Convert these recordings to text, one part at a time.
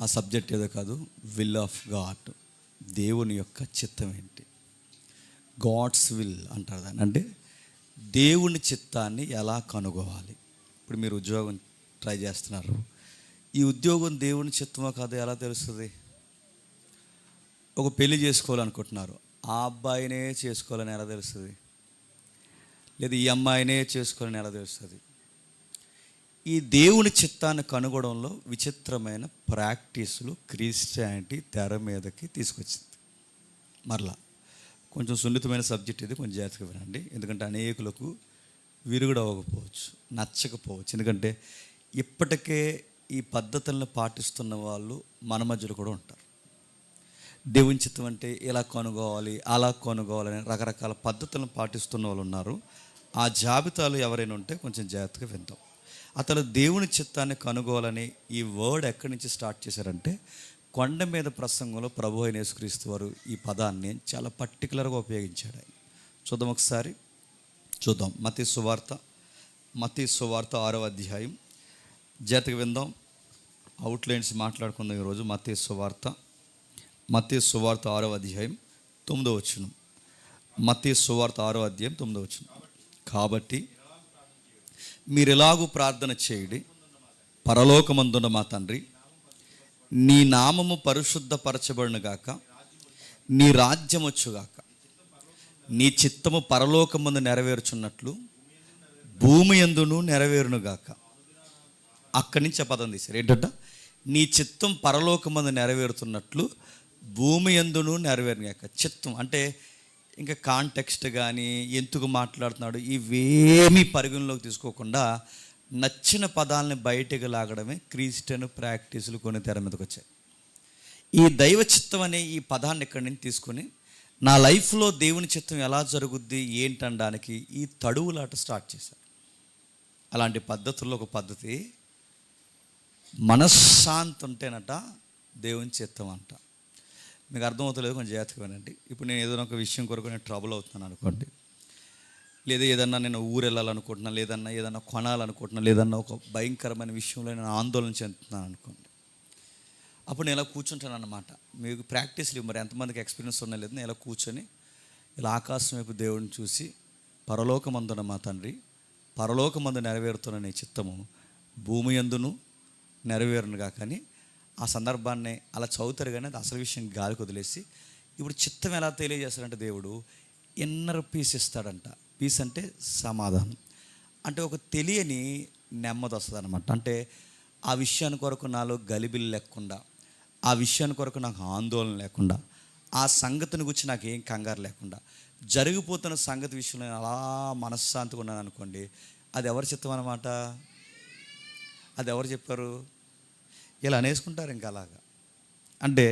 ఆ సబ్జెక్ట్ ఏదో కాదు, విల్ ఆఫ్ గాడ్. దేవుని యొక్క చిత్తం ఏంటి? గాడ్స్ విల్ అంటారు దాన్ని. అంటే దేవుని చిత్తాన్ని ఎలా కనుగోవాలి? ఇప్పుడు మీరు ఉద్యోగం ట్రై చేస్తున్నారు, ఈ ఉద్యోగం దేవుని చిత్తమో కాదో ఎలా తెలుస్తుంది? ఒక పెళ్లి చేసుకోవాలనుకుంటున్నారు, ఆ అబ్బాయినే చేసుకోవాలని ఎలా తెలుస్తుంది? లేదా ఈ అమ్మాయినే చేసుకోవాలని ఎలా తెలుస్తుంది? ఈ దేవుని చిత్తాన్ని కనుగొనడంలో విచిత్రమైన ప్రాక్టీసులు క్రిస్టియానిటీ తెర మీదకి తీసుకొచ్చింది. మరలా కొంచెం సున్నితమైన సబ్జెక్ట్ ఇది, కొంచెం జాగ్రత్తగా వినండి. ఎందుకంటే అనేకులకు విరుగుడు అవ్వకపోవచ్చు, నచ్చకపోవచ్చు. ఎందుకంటే ఇప్పటికే ఈ పద్ధతులను పాటిస్తున్న వాళ్ళు మన మధ్యలో కూడా ఉంటారు. దేవుని చిత్తం అంటే ఇలా కొనుగోవాలి, అలా కొనుగోవాలని రకరకాల పద్ధతులను పాటిస్తున్న వాళ్ళు ఉన్నారు. ఆ జాబితాలు ఎవరైనా ఉంటే కొంచెం జాగ్రత్తగా వింటాం. అతను దేవుని చిత్తాన్ని కనుగోవాలని ఈ వర్డ్ ఎక్కడి నుంచి స్టార్ట్ చేశారంటే, కొండ మీద ప్రసంగంలో ప్రభు అయిన యేసుక్రీస్తు వారు ఈ పదాన్ని చాలా పర్టికులర్గా ఉపయోగించాడు. ఆయన చూద్దాం, ఒకసారి చూద్దాం. మత్తయి సువార్త 6వ అధ్యాయం. జాగ్రత్తగా విందాం, అవుట్లైన్స్ మాట్లాడుకుందాం ఈరోజు. మత్తయి సువార్త 6వ అధ్యాయం 9వ వచనం. మత్తయి సువార్త 6వ అధ్యాయం 9వ వచనం. కాబట్టి మీరు ఎలాగూ ప్రార్థన చేయండి, పరలోకమందున్న మా తండ్రి, నీ నామము పరిశుద్ధపరచబడును గాక, నీ రాజ్యం వచ్చుగాక, నీ చిత్తము పరలోకమందు నెరవేర్చున్నట్లు భూమి యందును నెరవేరును గాక. అక్కడి నుంచి ఆ పదం తీశారు. ఏంటంట? నీ చిత్తం పరలోకమందు నెరవేరుతున్నట్లు భూమి యందును నెరవేరును గాక. చిత్తం అంటే ఇంకా కాంటెక్స్ట్ కానీ ఎందుకు మాట్లాడుతున్నాడు ఇవేమీ పరిగణలోకి తీసుకోకుండా నచ్చిన పదాలని బయటకు లాగడమే క్రిస్టియన్ ప్రాక్టీసులు కొన్ని తెర మీదకి వచ్చాయి. ఈ దైవ చిత్తం అనే ఈ పదాన్ని ఇక్కడి నుంచి తీసుకొని నా లైఫ్లో దేవుని చిత్తం ఎలా జరుగుద్ది ఏంటనడానికి ఈ తడువులాట స్టార్ట్ చేశారు. అలాంటి పద్ధతుల్లో ఒక పద్ధతి, మనశ్శాంతి ఉంటేనట దేవుని చిత్తం అంట. మీకు అర్థమవుతలేదు, కొంచెం జాగ్రత్తగా వినండి. ఇప్పుడు నేను ఏదైనా ఒక విషయం కొరకు నేను ట్రబుల్ అవుతున్నాను అనుకోండి, లేదా ఏదన్నా నేను ఊరు వెళ్ళాలనుకుంటున్నాను, ఏదన్నా కొనాలనుకుంటున్నాను, లేదన్నా ఒక భయంకరమైన విషయంలో నేను ఆందోళన చెందుతున్నాను అనుకోండి. అప్పుడు నేను ఇలా కూర్చుంటాను అన్నమాట. మీకు ప్రాక్టీస్లు మరి ఎంతమందికి ఎక్స్పీరియన్స్ ఉన్నా లేదు, నేను ఇలా కూర్చొని ఇలా ఆకాశం వైపు దేవుడిని చూసి, పరలోకమందున మా తండ్రి, పరలోకమందు నెరవేరుతున్న నీ చిత్తము భూమి యందును నెరవేరునుగా. కానీ ఆ సందర్భాన్ని అలా చదువుతారు, కానీ అది అసలు విషయం గాలికి వదిలేసి ఇప్పుడు చిత్తం ఎలా తెలియజేస్తాడంటే దేవుడు ఇన్నర్ పీస్ ఇస్తాడంట. పీస్ అంటే సమాధానం, అంటే ఒక తెలియని నెమ్మది వస్తుంది అనమాట. అంటే ఆ విషయాన్ని కొరకు నాలో గలిబిలి లేకుండా, ఆ విషయాన్ని కొరకు నాకు ఆందోళన లేకుండా, ఆ సంగతిని గురించి నాకు ఏం కంగారు లేకుండా, జరిగిపోతున్న సంగతి విషయంలో నేను అలా మనశ్శాంతిగా ఉన్నాను అనుకోండి, అది ఎవరి చిత్తం అన్నమాట? అది ఎవరు చెప్పారు? ఇలా అనేసుకుంటారు ఇంకా అలాగా. అంటే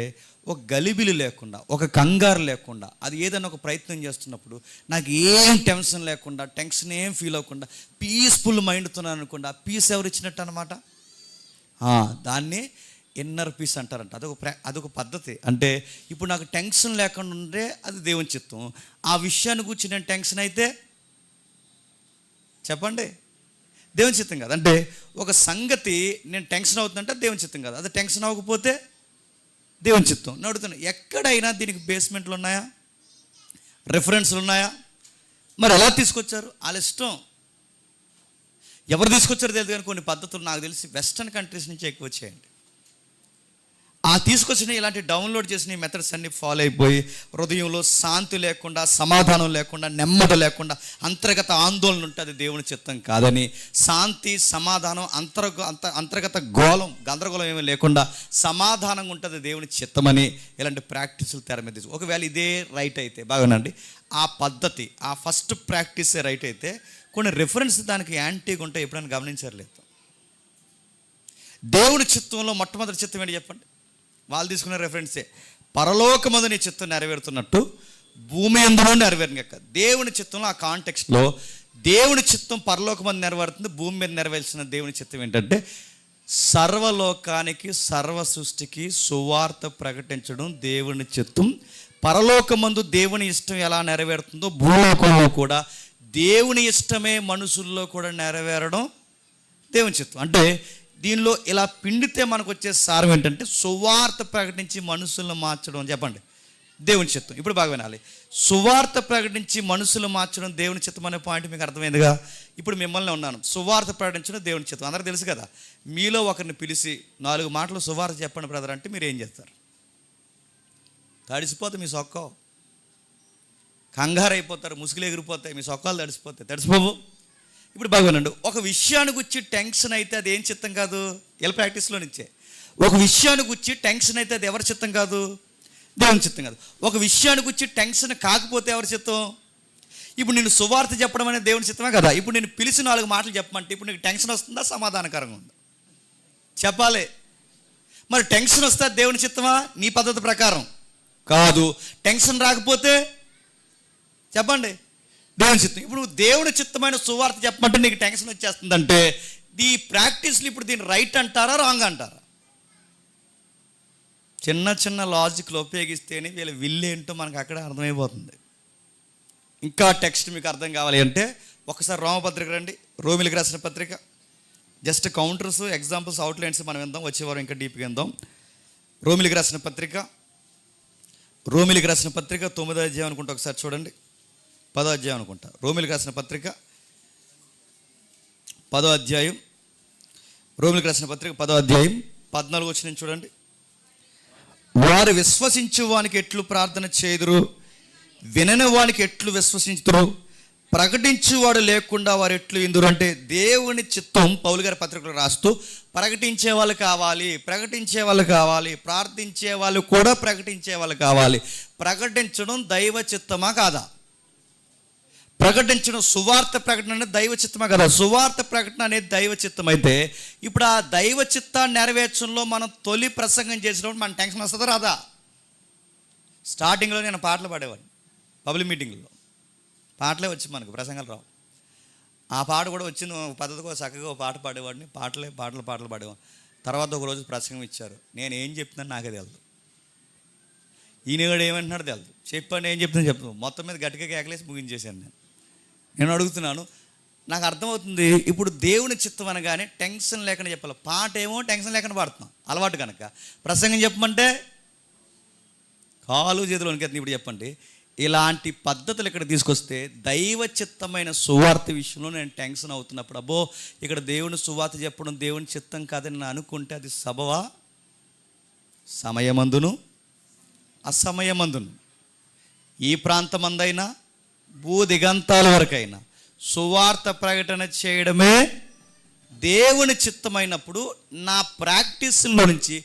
ఒక గలిబిలి లేకుండా, ఒక కంగారు లేకుండా, అది ఏదైనా ఒక ప్రయత్నం చేస్తున్నప్పుడు నాకు ఏం టెన్షన్ లేకుండా, టెన్షన్ ఏం ఫీల్ అవ్వకుండా పీస్ఫుల్ మైండ్తున్నాను అనుకోండి, ఆ పీస్ ఎవరు ఇచ్చినట్టు అనమాట. దాన్ని ఇన్నర్ పీస్ అంటారంట. అదొక పద్ధతి. అంటే ఇప్పుడు నాకు టెన్షన్ లేకుండా ఉంటే అది దేవుని చిత్తం. ఆ విషయాన్ని గురించి నేను టెన్షన్ అయితే చెప్పండి, దేవుని చిత్తం కాదు. అంటే ఒక సంగతి నేను టెన్షన్ అవుతుందంటే దేవుని చిత్తం కాదు. అది టెన్షన్ అవ్వకపోతే దేవుని చిత్తం. నేను అడుగుతున్నా, ఎక్కడైనా దీనికి బేస్మెంట్లు ఉన్నాయా? రెఫరెన్స్లు ఉన్నాయా? మరి ఎలా తీసుకొచ్చారు? వాళ్ళ ఇష్టం. ఎవరు తీసుకొచ్చారో తెలియదు, కానీ కొన్ని పద్ధతులు నాకు తెలిసి వెస్టర్న్ కంట్రీస్ నుంచి ఎక్కువ వచ్చాయండి. ఆ తీసుకొచ్చిన ఇలాంటి డౌన్లోడ్ చేసిన మెథడ్స్ అన్ని ఫాలో అయిపోయి హృదయంలో శాంతి లేకుండా, సమాధానం లేకుండా, నెమ్మది లేకుండా, అంతర్గత ఆందోళన ఉంటుంది దేవుని చిత్తం కాదని, శాంతి సమాధానం అంతర్గత గందరగోళం ఏమీ లేకుండా సమాధానంగా ఉంటుంది దేవుని చిత్తమని ఇలాంటి ప్రాక్టీసులు తెర మీద తీసు. ఒకవేళ ఇదే రైట్ అయితే బాగానండి, ఆ పద్ధతి, ఆ ఫస్ట్ ప్రాక్టీసే రైట్ అయితే కొన్ని రిఫరెన్స్ దానికి యాంటీగా ఉంటాయి. ఎప్పుడైనా గమనించలేదు? దేవుని చిత్తంలో మొట్టమొదటి చిత్తం ఏంటి చెప్పండి? వాళ్ళు తీసుకునే రెఫరెన్సే, పరలోకమందు నీ చిత్తం నెరవేరుతున్నట్టు భూమి యందును నెరవేరును గాక. దేవుని చిత్తంలో ఆ కాంటెక్స్ట్లో దేవుని చిత్తం పరలోకమందు నెరవేరుతుంది, భూమి మీద నెరవేర్చిన దేవుని చిత్తం ఏంటంటే సర్వలోకానికి, సర్వ సృష్టికి సువార్త ప్రకటించడం దేవుని చిత్తం. పరలోకమందు దేవుని ఇష్టం ఎలా నెరవేరుతుందో భూలోకంలో కూడా దేవుని ఇష్టమే మనుషుల్లో కూడా నెరవేరడం దేవుని చిత్తం. అంటే దీనిలో ఇలా పిండితే మనకు వచ్చే సారం ఏంటంటే సువార్త ప్రకటించి మనుషులను మార్చడం అని చెప్పండి దేవుని చిత్తం. ఇప్పుడు బాగా వినాలి. సువార్త ప్రకటించి మనుషులు మార్చడం దేవుని చిత్తం అనే పాయింట్ మీకు అర్థమైందిగా. ఇప్పుడు మిమ్మల్ని ఉన్నాను, సువార్త ప్రకటించడం దేవుని చిత్తం అందరికీ తెలుసు కదా. మీలో ఒకరిని పిలిచి 4 మాటలు సువార్త చెప్పండి బ్రదర్ అంటే మీరు ఏం చేస్తారు? తడిసిపోతే మీ సొక్కో, కంగారు అయిపోతారు, ముసుగులు ఎగిరిపోతాయి, మీ సొక్కాలు తడిసిపోవు. ఇప్పుడు బాగా వినండి. ఒక విషయానికి వచ్చి టెన్షన్ అయితే అది ఏం చిత్తం కాదు, ఇలా ప్రాక్టీస్లో నుంచే. ఒక విషయానికి వచ్చి టెన్షన్ అయితే అది ఎవరి చిత్తం కాదు, దేవుని చిత్తం కాదు. ఒక విషయానికి వచ్చి టెన్షన్ కాకపోతే ఎవరి చిత్తం? ఇప్పుడు నేను సువార్త చెప్పడం అనేది దేవుని చిత్తమే కదా. ఇప్పుడు నేను పిలిచి 4 మాటలు చెప్పమంటే ఇప్పుడు నీకు టెన్షన్ వస్తుందా, సమాధానకరంగా ఉందా? చెప్పాలి. మరి టెన్షన్ వస్తే దేవుని చిత్తమా? నీ పద్ధతి ప్రకారం కాదు. టెన్షన్ రాకపోతే చెప్పండి దేవుని చిత్తం. ఇప్పుడు నువ్వు దేవుని చిత్తమైన సువార్త చెప్పమంటే నీకు టెన్షన్ వచ్చేస్తుందంటే ఈ ప్రాక్టీస్లు ఇప్పుడు దీన్ని రైట్ అంటారా, రాంగ్ అంటారా? చిన్న చిన్న లాజిక్లు ఉపయోగిస్తేనే వీళ్ళ విల్లేంటో మనకు అక్కడే అర్థమైపోతుంది. ఇంకా టెక్స్ట్ మీకు అర్థం కావాలి అంటే ఒకసారి రోమపత్రిక రండి, రోమిలికి రాసిన పత్రిక. జస్ట్ కౌంటర్స్, ఎగ్జాంపుల్స్, అవుట్లైన్స్ మనం విందాం, వచ్చేవారం ఇంకా డీప్గా విందాం. రోమిలికి రాసిన పత్రిక 9వ అధ్యాయం అనుకుంటా, ఒకసారి చూడండి. 10వ అధ్యాయం అనుకుంటా. రోమిలికి రాసిన పత్రిక 10వ అధ్యాయం, రోమిలికి రాసిన పత్రిక 10వ అధ్యాయం 14 వచనం చూడండి. వారు విశ్వసించు వానికి ఎట్లు ప్రార్థన చేయుదురు, వినని వానికి ఎట్లు విశ్వసించుదురు, ప్రకటించువాడు లేకుండా వారు ఎట్లు ఇందురు. అంటే దేవుని చిత్తం పౌలు గారి పత్రికలు రాస్తూ ప్రకటించే వాళ్ళు కావాలి, ప్రార్థించే వాళ్ళు కూడా ప్రకటించే వాళ్ళు కావాలి. ప్రకటించడం దైవ చిత్తమా కాదా? ప్రకటించడం సువార్త ప్రకటన అనేది దైవ చిత్తమా కదా? సువార్త ప్రకటన అనేది దైవ చిత్తం అయితే ఇప్పుడు ఆ దైవ చిత్తాన్ని నెరవేర్చడంలో మనం తొలి ప్రసంగం చేసినప్పుడు మన టెన్షన్ వస్తుందా రాదా? స్టార్టింగ్లో నేను పాటలు పాడేవాడిని, పబ్లిక్ మీటింగ్లో పాటలే వచ్చి మనకు ప్రసంగాలు రావు. ఆ పాట కూడా వచ్చింది పద్ధతిగా చక్కగా పాట పాడేవాడిని, పాటలు పాడేవాడిని. తర్వాత ఒకరోజు ప్రసంగం ఇచ్చారు, నేను ఏం చెప్తున్నాను నాకే తెలియదు, ఈయన కూడా ఏమంటున్నాడు తెలియదు, చెప్పండి ఏం చెప్తున్నాను మొత్తం మీద గట్టిగా కేకలేసి ముగించేశాను. నేను అడుగుతున్నాను, నాకు అర్థమవుతుంది ఇప్పుడు దేవుని చిత్తం అనగానే టెన్షన్ లేకుండా చెప్పాలి. పాట ఏమో టెన్షన్ లేకుండా పాడుతున్నాం అలవాటు కనుక. ప్రసంగం చెప్పమంటే కాలు చేతులు వణికేస్తుంది. ఇప్పుడు చెప్పండి, ఇలాంటి పద్ధతులు ఇక్కడ తీసుకొస్తే దైవ చిత్తమైన సువార్త విషయంలో నేను టెన్షన్ అవుతున్నప్పుడు, అబ్బో ఇక్కడ దేవుని సువార్త చెప్పడం దేవుని చిత్తం కాదని నేను అనుకుంటే అది సబవా? సమయమందును అసమయమందును, ఈ ప్రాంతమందైనా భూ దిగంతాల వరకైనా సువార్త ప్రకటన చేయడమే దేవుని చిత్తమైనప్పుడు నా ప్రాక్టీస్లో నుంచి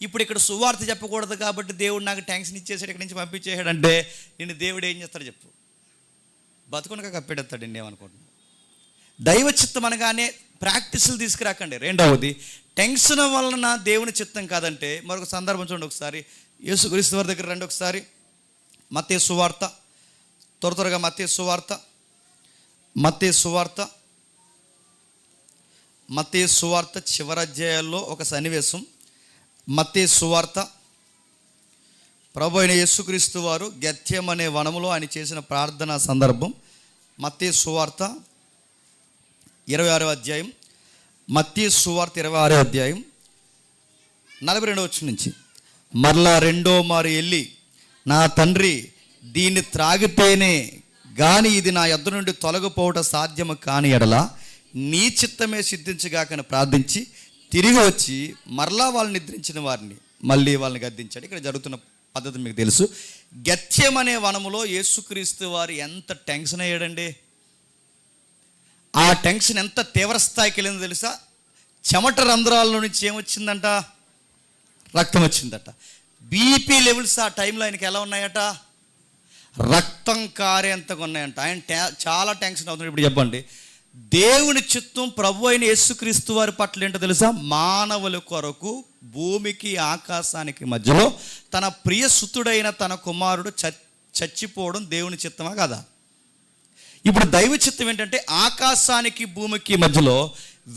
ఇప్పుడు ఇక్కడ సువార్త చెప్పకూడదు కాబట్టి దేవుడు నాకు టెన్షన్ ఇచ్చేసాడు, ఇక్కడి నుంచి పంపించేసాడంటే నేను దేవుడు ఏం చేస్తాడు చెప్పు? బతుకునగా కప్పెడతాడు. ఏమనుకుంటున్నాను? దైవ చిత్తం అనగానే ప్రాక్టీసులు తీసుకురాకండి. రెండవది, టెన్షన్ వలన దేవుని చిత్తం కాదంటే మరొక సందర్భం చూడండి. ఒకసారి యేసుక్రీస్తు వారి దగ్గర రండి. ఒకసారి మత్తయి సువార్త, త్వరగా మత్తయి సువార్త చివరి అధ్యాయాల్లో ఒక సన్నివేశం. మత్తయి సువార్త, ప్రభు అయిన యేసుక్రీస్తు వారు గెత్సేమనే వనములో ఆయన చేసిన ప్రార్థనా సందర్భం. మత్తయి సువార్త 26వ అధ్యాయం, మత్తయి సువార్త 26వ అధ్యాయం 42వ వచనం నుంచి. మరలా రెండో మారు వెళ్ళి, నా తండ్రి దీన్ని త్రాగితేనే గాని ఇది నా యొద్ద నుండి తొలగిపోవటం సాధ్యము కాని ఎడల నీ చిత్తమే సిద్ధించగాకని ప్రార్థించి తిరిగి వచ్చి మరలా వాళ్ళు నిద్రించిన వారిని మళ్ళీ వాళ్ళని గద్దించాడు. ఇక్కడ జరుగుతున్న పద్ధతి మీకు తెలుసు. గెత్సేమనే వనములో యేసుక్రీస్తు వారు ఎంత టెన్షన్ అయ్యాడండి. ఆ టెన్షన్ ఎంత తీవ్ర స్థాయికి వెళ్ళిందో తెలుసా? చెమట రంధ్రాల నుంచి ఏమొచ్చిందంట? రక్తం వచ్చిందట. బీపీ లెవెల్స్ ఆ టైంలో ఆయనకి ఎలా ఉన్నాయట? రక్తం కారేంతగా ఉన్నాయంట. ఆయన చాలా టెన్షన్ అవుతుంది. ఇప్పుడు చెప్పండి, దేవుని చిత్తం ప్రభు అయిన యేసుక్రీస్తు వారి పట్ల ఏంటో తెలుసా? మానవుల కొరకు భూమికి ఆకాశానికి మధ్యలో తన ప్రియ సుతుడైన తన కుమారుడు చచ్చిపోవడం దేవుని చిత్తమా కదా? ఇప్పుడు దైవ చిత్తం ఏంటంటే ఆకాశానికి భూమికి మధ్యలో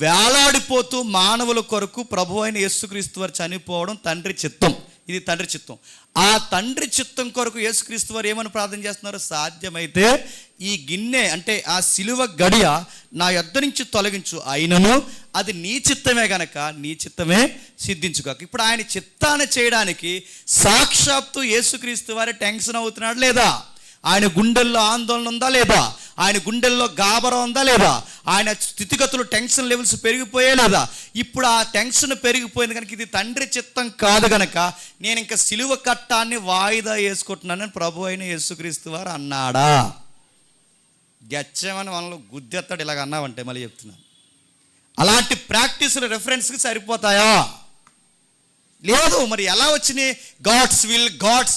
వేలాడిపోతూ మానవుల కొరకు ప్రభు అయిన యేసుక్రీస్తు వారు చనిపోవడం తండ్రి చిత్తం. ఇది తండ్రి చిత్తం. ఆ తండ్రి చిత్తం కొరకు యేసుక్రీస్తు వారు ఏమని ప్రార్థన చేస్తున్నారు? సాధ్యమైతే ఈ గిన్నె అంటే ఆ సిలువ గడియ నా యొద్ద నుంచి తొలగించు, అయినను అది నీ చిత్తమే గనక నీ చిత్తమే సిద్ధించుగాక. ఇప్పుడు ఆయన చిత్తాన్ని చేయడానికి సాక్షాత్తు యేసుక్రీస్తు వారే టెన్షన్ అవుతున్నాడు లేదా? ఆయన గుండెల్లో ఆందోళన ఉందా లేదా? ఆయన గుండెల్లో గాబరం ఉందా లేదా? ఆయన స్థితిగతులు టెన్షన్ లెవెల్స్ పెరిగిపోయే లేదా? ఇప్పుడు ఆ టెన్షన్ పెరిగిపోయింది కనుక ఇది తండ్రి చిత్తం కాదు కనుక నేను ఇంకా సిలువ కట్టాన్ని వాయిదా వేసుకుంటున్నానని ప్రభు అయిన యేసుక్రీస్తు వారు అన్నాడా? గెచ్చమని మనలో గుద్దెత్తాడు ఇలాగ అన్నావంటే మళ్ళీ చెప్తున్నాను. అలాంటి ప్రాక్టీసులు రెఫరెన్స్కి సరిపోతాయా? లేదు. మరి ఎలా వచ్చినాయి? God's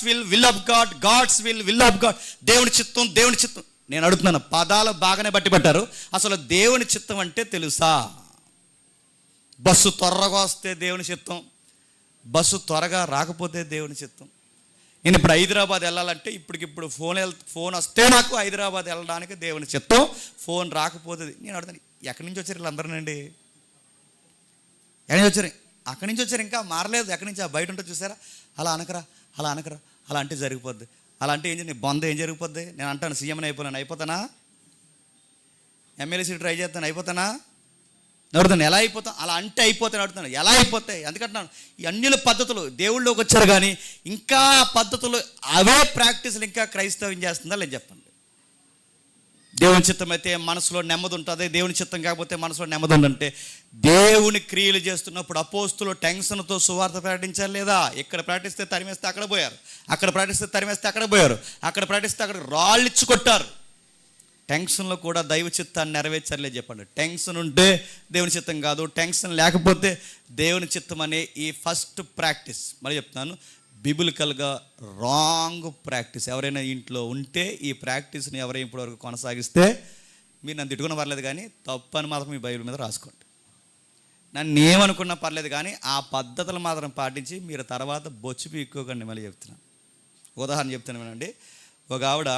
will will of God, God's will of God, దేవుని చిత్తం దేవుని చిత్తం. నేను అడుగుతున్నాను, పదాలు బాగానే బట్టి పట్టారు. అసలు దేవుని చిత్తం అంటే తెలుసా? బస్సు త్వరగా వస్తే దేవుని చిత్తం, బస్సు త్వరగా రాకపోతే దేవుని చిత్తం. నేను ఇప్పుడు హైదరాబాద్ వెళ్ళాలంటే ఇప్పటికిప్పుడు ఫోన్ వస్తే నాకు హైదరాబాద్ వెళ్ళడానికి దేవుని చిత్తం, ఫోన్ రాకపోతే. నేను అడుగుతాను, ఎక్కడి నుంచి వచ్చారు వీళ్ళందరూనండి? ఎక్కడి నుంచి వచ్చారు? అక్కడి నుంచి వచ్చారు, ఇంకా మారలేదు. ఎక్కడి నుంచి? ఆ బయట ఉంటుంది చూసారా? అలా అనకరా, అలా అనకరా, అలా అంటే జరిగిపోద్ది. అలా అంటే ఏం బొంద ఏం జరిగిపోద్ది? నేను అంటాను సీఎంని అయిపోతానా? ఎమ్మెల్యే సీట్ ట్రై చేస్తాను, అయిపోతానా? అడుగుతాను ఎలా అయిపోతాను? అలా అంటే అయిపోతాను అడుగుతాను, ఎలా అయిపోతాయి? ఎందుకంటున్నాను ఈ అన్యుల పద్ధతులు దేవుళ్ళలోకి వచ్చారు కానీ ఇంకా పద్ధతులు అవే ప్రాక్టీసులు ఇంకా క్రైస్తవం చేస్తుందా లేదు చెప్పండి. దేవుని చిత్తం అయితే మనసులో నెమ్మది ఉంటుంది, దేవుని చిత్తం కాకపోతే మనసులో నెమ్మది ఉందంటే దేవుని క్రియలు చేస్తున్నప్పుడు అపోస్తులు టెన్షన్తో సువార్త ప్రకటించాలి లేదా? ఇక్కడ ప్రకటిస్తే తరిమేస్తే అక్కడ పోయారు, అక్కడ ప్రకటిస్తే తరిమేస్తే అక్కడ పోయారు, అక్కడ ప్రకటిస్తే అక్కడ రాళ్ళిచ్చి కొట్టారు. టెన్షన్లో కూడా దైవ చిత్తాన్ని నెరవేర్చలే చెప్పండి. టెన్షన్ ఉంటే దేవుని చిత్తం కాదు, టెన్షన్ లేకపోతే దేవుని చిత్తం అనే ఈ ఫస్ట్ ప్రాక్టీస్ మళ్ళీ చెప్తున్నాను, బిబిలికల్గా రాంగ్ ప్రాక్టీస్. ఎవరైనా ఇంట్లో ఉంటే ఈ ప్రాక్టీస్ని ఎవరైనా ఇప్పటివరకు కొనసాగిస్తే మీరు నన్ను తిట్టుకున్న పర్లేదు కానీ తప్పు అని మాత్రం మీ బైబిల్ మీద రాసుకోండి. నన్ను ఏమనుకున్నా పర్లేదు కానీ ఆ పద్ధతులు మాత్రం పాటించి మీరు తర్వాత బొచ్చు పీక్కోకండి. మళ్ళీ చెప్తున్నాను, ఉదాహరణ చెప్తాను వినండి. ఒక ఆవిడ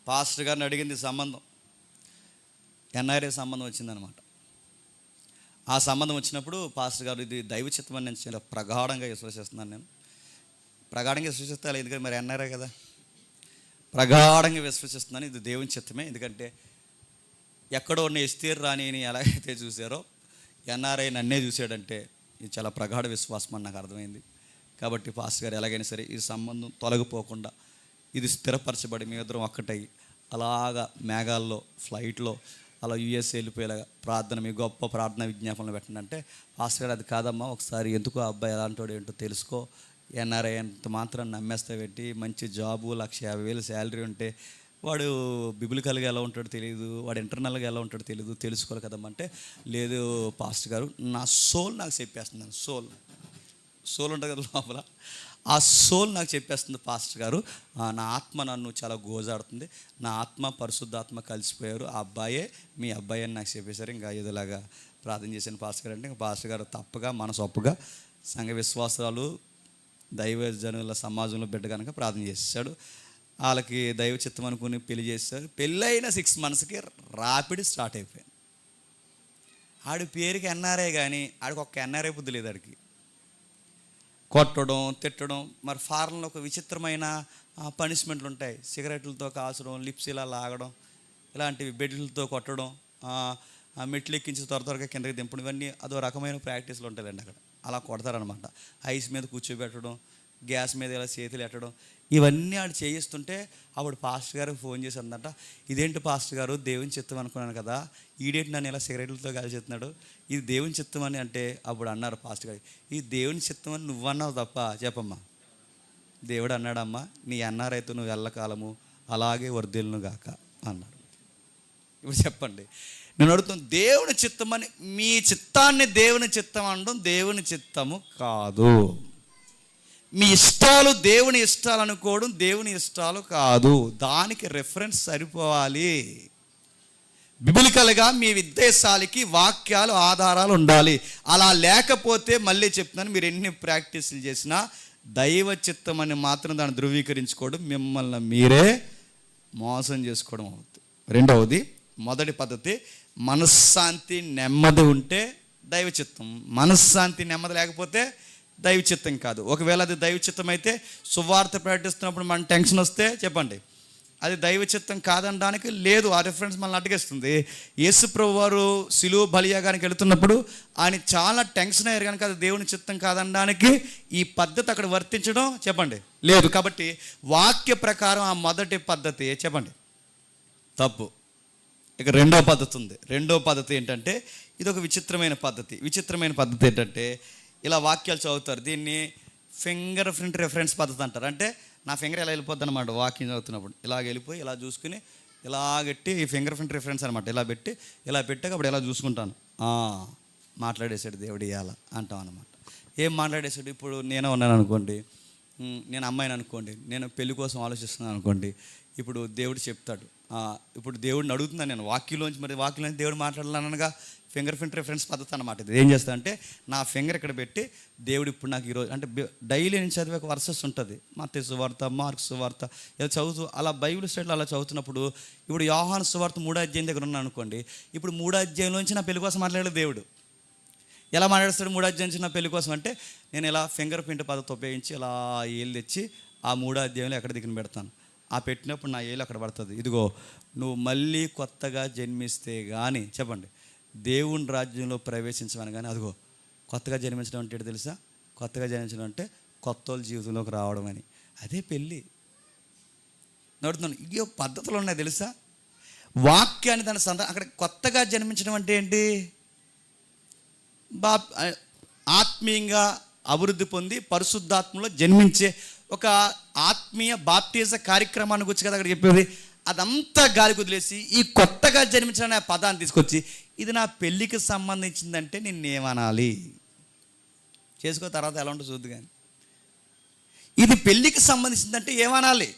పాస్టర్ గారిని అడిగింది సంబంధం, ఎన్ఆర్ఏ సంబంధం వచ్చిందనమాట. ఆ సంబంధం వచ్చినప్పుడు పాస్టర్ గారు ఇది దైవ చిత్తం అని నేను చాలా ప్రగాఢంగా విశ్వసిస్తున్నాను. నేను ప్రగాఢంగా విశ్వసిస్తాను, ఎందుకంటే మరి ఎన్ఆర్ఏ కదా, ప్రగాఢంగా విశ్వసిస్తున్నాను ఇది దేవుని చిత్తమే. ఎందుకంటే ఎక్కడో ఉన్న ఎస్తేర్ రాణిని ఎలాగైతే చూశారో ఎన్ఆర్ఐ నన్నే చూశాడంటే ఇది చాలా ప్రగాఢ విశ్వాసం అని నాకు అర్థమైంది. కాబట్టి పాస్టర్ గారు ఎలాగైనా సరే ఈ సంబంధం తొలగిపోకుండా ఇది స్థిరపరచబడి మీ ఇద్దరం ఒక్కటై అలాగా మేఘాల్లో ఫ్లైట్లో అలా యూఎస్ఏ వెళ్ళిపోయేలాగా ప్రార్థన, మీ గొప్ప ప్రార్థన విజ్ఞాపనలు పెట్టండి అంటే పాస్టర్ గారు అది కాదమ్మా, ఒకసారి ఎందుకు ఆ అబ్బాయి ఎలాంటి ఏంటో తెలుసుకో, ఎన్ఆర్ఐ అంత మాత్రం నమ్మేస్తా పెట్టి మంచి జాబు 1,50,000 శాలరీ ఉంటే వాడు బిబిలికల్గా ఎలా ఉంటాడో తెలియదు, వాడు ఇంటర్నల్గా ఎలా ఉంటాడో తెలియదు, తెలుసుకోవాలి కదమ్మా అంటే లేదు పాస్టర్ గారు నా సోల్ నాకు చెప్పేస్తున్నాను. సోల్ ఉంటుంది కదా లోపల, ఆ సోల్ నాకు చెప్పేస్తుంది పాస్టర్ గారు, నా ఆత్మ నన్ను చాలా గోజాడుతుంది, నా ఆత్మ పరిశుద్ధాత్మ కలిసిపోయారు, ఆ అబ్బాయే మీ అబ్బాయి అని నాకు చెప్పేశారు. ఇంకా ఏదోలాగా ప్రార్థన చేశాను పాస్టర్ గారు అంటే ఇంకా పాస్టర్ గారు తప్పగా మనసొప్పుగా సంఘ విశ్వాసాలు దైవజనుల సమాజంలో బిడ్డ కనుక ప్రార్థన చేశాడు. వాళ్ళకి దైవ చిత్తం అనుకుని పెళ్లి చేశారు. పెళ్ళైన 6 monthsకి రాపిడి స్టార్ట్ అయిపోయింది. ఆడి పేరుకి ఎన్ఆర్ఐ కానీ ఆడికి ఒక్క ఎన్ఆర్ఐ బుద్ధి లేదు. ఆడికి కొట్టడం తిట్టడం, మరి ఫారెన్లో ఒక విచిత్రమైన పనిష్మెంట్లు ఉంటాయి, సిగరెట్లతో కాల్చడం, లిప్స్ ఇలా లాగడం, ఇలాంటివి బెడ్లతో కొట్టడం, మెట్లు ఎక్కించి త్వరగా కిందకి దింపడం, ఇవన్నీ అదో రకమైన ప్రాక్టీస్లు ఉంటాయండి అక్కడ. అలా కొడతారనమాట. ఐస్ మీద కూర్చోబెట్టడం, గ్యాస్ మీద ఇలా చేతులు ఎట్టడం, ఇవన్నీ ఆడు చేయిస్తుంటే అప్పుడు పాస్టర్ గారికి ఫోన్ చేసి అందంట, ఇదేంటి పాస్టర్ గారు దేవుని చిత్తం అనుకున్నాను కదా, ఈడేంటి నన్ను ఇలా సిగరెట్లతో కాల్చేస్తున్నాడు, ఇది దేవుని చిత్తం అని అంటే అప్పుడు అన్నారు పాస్టర్ గారు, ఈ దేవుని చిత్తం అని నువ్వన్నావు తప్ప చెప్పమ్మా, దేవుడు అన్నాడమ్మా నీ ఎన్ఆర్ఐతో నువ్వు ఎల్లకాలము అలాగే వర్ధిల్లును గాక అన్నాడు. ఇప్పుడు చెప్పండి, నేను అడుగుతాను దేవుని చిత్తం అని, మీ చిత్తాన్ని దేవుని చిత్తం అనడం దేవుని చిత్తము కాదు. మీ ఇష్టాలు దేవుని ఇష్టాలు అనుకోవడం దేవుని ఇష్టాలు కాదు. దానికి రెఫరెన్స్ సరిపోవాలి. బిబిలికల్గా మీ ఉద్దేశాలకి వాక్యాలు ఆధారాలు ఉండాలి. అలా లేకపోతే మళ్ళీ చెప్తున్నాను, మీరు ఎన్ని ప్రాక్టీసులు చేసినా దైవ చిత్తం అని మాత్రం దాన్ని ధృవీకరించుకోవడం, మిమ్మల్ని మీరే మోసం చేసుకోవడం అవుతుంది. రెండవది, మొదటి పద్ధతి మనశ్శాంతి నెమ్మది ఉంటే దైవ చిత్తం, మనశ్శాంతి నెమ్మది లేకపోతే దైవ చిత్తం కాదు. ఒకవేళ అది దైవ చిత్తం అయితే సువార్త ప్రకటిస్తున్నప్పుడు మన టెన్షన్ వస్తే చెప్పండి, అది దైవ చిత్తం కాదనడానికి లేదు. ఆ రిఫరెన్స్ మనల్ని అడ్డగిస్తుంది. యేసు ప్రభు వారు సిలువ బలియాగానికి వెళుతున్నప్పుడు ఆయన చాలా టెన్షన్ అయ్యారు కనుక అది దేవుని చిత్తం కాదనడానికి ఈ పద్ధతి అక్కడ వర్తించడం చెప్పండి లేదు. కాబట్టి వాక్య ప్రకారం ఆ మొదటి పద్ధతి చెప్పండి తప్పు. ఇక రెండో పద్ధతి ఉంది. రెండో పద్ధతి ఏంటంటే ఇది ఒక విచిత్రమైన పద్ధతి. విచిత్రమైన పద్ధతి ఏంటంటే ఇలా వాక్యాలు చదువుతారు. దీన్ని ఫింగర్ ప్రింట్ రెఫరెన్స్ పద్ధతి అంటారు. అంటే నా ఫింగర్ ఇలా వెళ్ళిపోద్ది అనమాట. వాక్యం చదువుతున్నప్పుడు ఇలాగ వెళ్ళిపోయి ఇలా చూసుకుని ఇలాగట్టి ఈ ఫింగర్ ప్రింట్ రిఫరెన్స్ అనమాట. ఇలా పెట్టాక అప్పుడు ఇలా చూసుకుంటాను. మాట్లాడేసాడు దేవుడు ఇవాళ అంటాం అనమాట. ఏం మాట్లాడేసాడు? ఇప్పుడు నేను ఉన్నాను అనుకోండి, నేను అమ్మాయిని అనుకోండి, నేను పెళ్లి కోసం ఆలోచిస్తున్నాను అనుకోండి. ఇప్పుడు దేవుడు చెప్తాడు, ఇప్పుడు దేవుడిని అడుగుతున్నాను నేను వాక్యంలోంచి, మరి వాక్యంలోంచి దేవుడు మాట్లాడాలనగా ఫింగర్ ప్రింట్ రిఫరెన్స్ పద్ధతి అనమాట. ఇది ఏం చేస్తా అంటే నా ఫింగర్ ఇక్కడ పెట్టి దేవుడు ఇప్పుడు నాకు ఈరోజు అంటే డైలీ నేను చదివే ఒక వర్సెస్ ఉంటుంది. మత్తయి సువార్త, మార్కు సువార్త ఇలా చదువుతూ అలా బైబిల్ స్టడీలో అలా చదువుతున్నప్పుడు ఇప్పుడు యోహాను సువార్త 3వ అధ్యాయం దగ్గర ఉన్నాను అనుకోండి. ఇప్పుడు 3వ అధ్యాయంలోంచి నా పెళ్లి కోసం మాట్లాడే దేవుడు ఎలా మాట్లాడతాడు? 3వ అధ్యాయం నుంచి నా పెళ్లి కోసం అంటే నేను ఇలా ఫింగర్ ప్రింట్ పద్ధతి ఉపయోగించి ఇలా ఏళ్ళు తెచ్చి ఆ 3వ అధ్యాయంలో ఎక్కడ దిగిన పెడతాను. ఆ పెట్టినప్పుడు నా ఏళ్ళు అక్కడ పడుతుంది. ఇదిగో నువ్వు మళ్ళీ కొత్తగా జన్మిస్తే కానీ చెప్పండి దేవుని రాజ్యంలో ప్రవేశించమని. కానీ అదిగో కొత్తగా జన్మించడం అంటే ఏంటి తెలుసా? కొత్తగా జన్మించడం అంటే కొత్త వాళ్ళ జీవితంలోకి రావడం అని. అదే పెళ్ళి. నడుతున్నాను. ఇవో పద్ధతులు ఉన్నాయి తెలుసా? వాక్యాన్ని దాని అక్కడ కొత్తగా జన్మించడం అంటే ఏంటి? ఆత్మీయంగా అభివృద్ధి పొంది పరిశుద్ధాత్మలో జన్మించే ఒక ఆత్మీయ బాప్టిజ కార్యక్రమాన్ని గురించి కదా అక్కడ చెప్పేది. అదంతా గాలి కుదిలేసి ఈ కొత్తగా జన్మించిన పదాన్ని తీసుకొచ్చి ఇది నా పెళ్ళికి సంబంధించిందంటే నిన్నేమనాలి? చేసుకో తర్వాత ఎలా ఉంటుందో చూద్దు. కానీ ఇది పెళ్ళికి సంబంధించిందంటే ఏమనాలి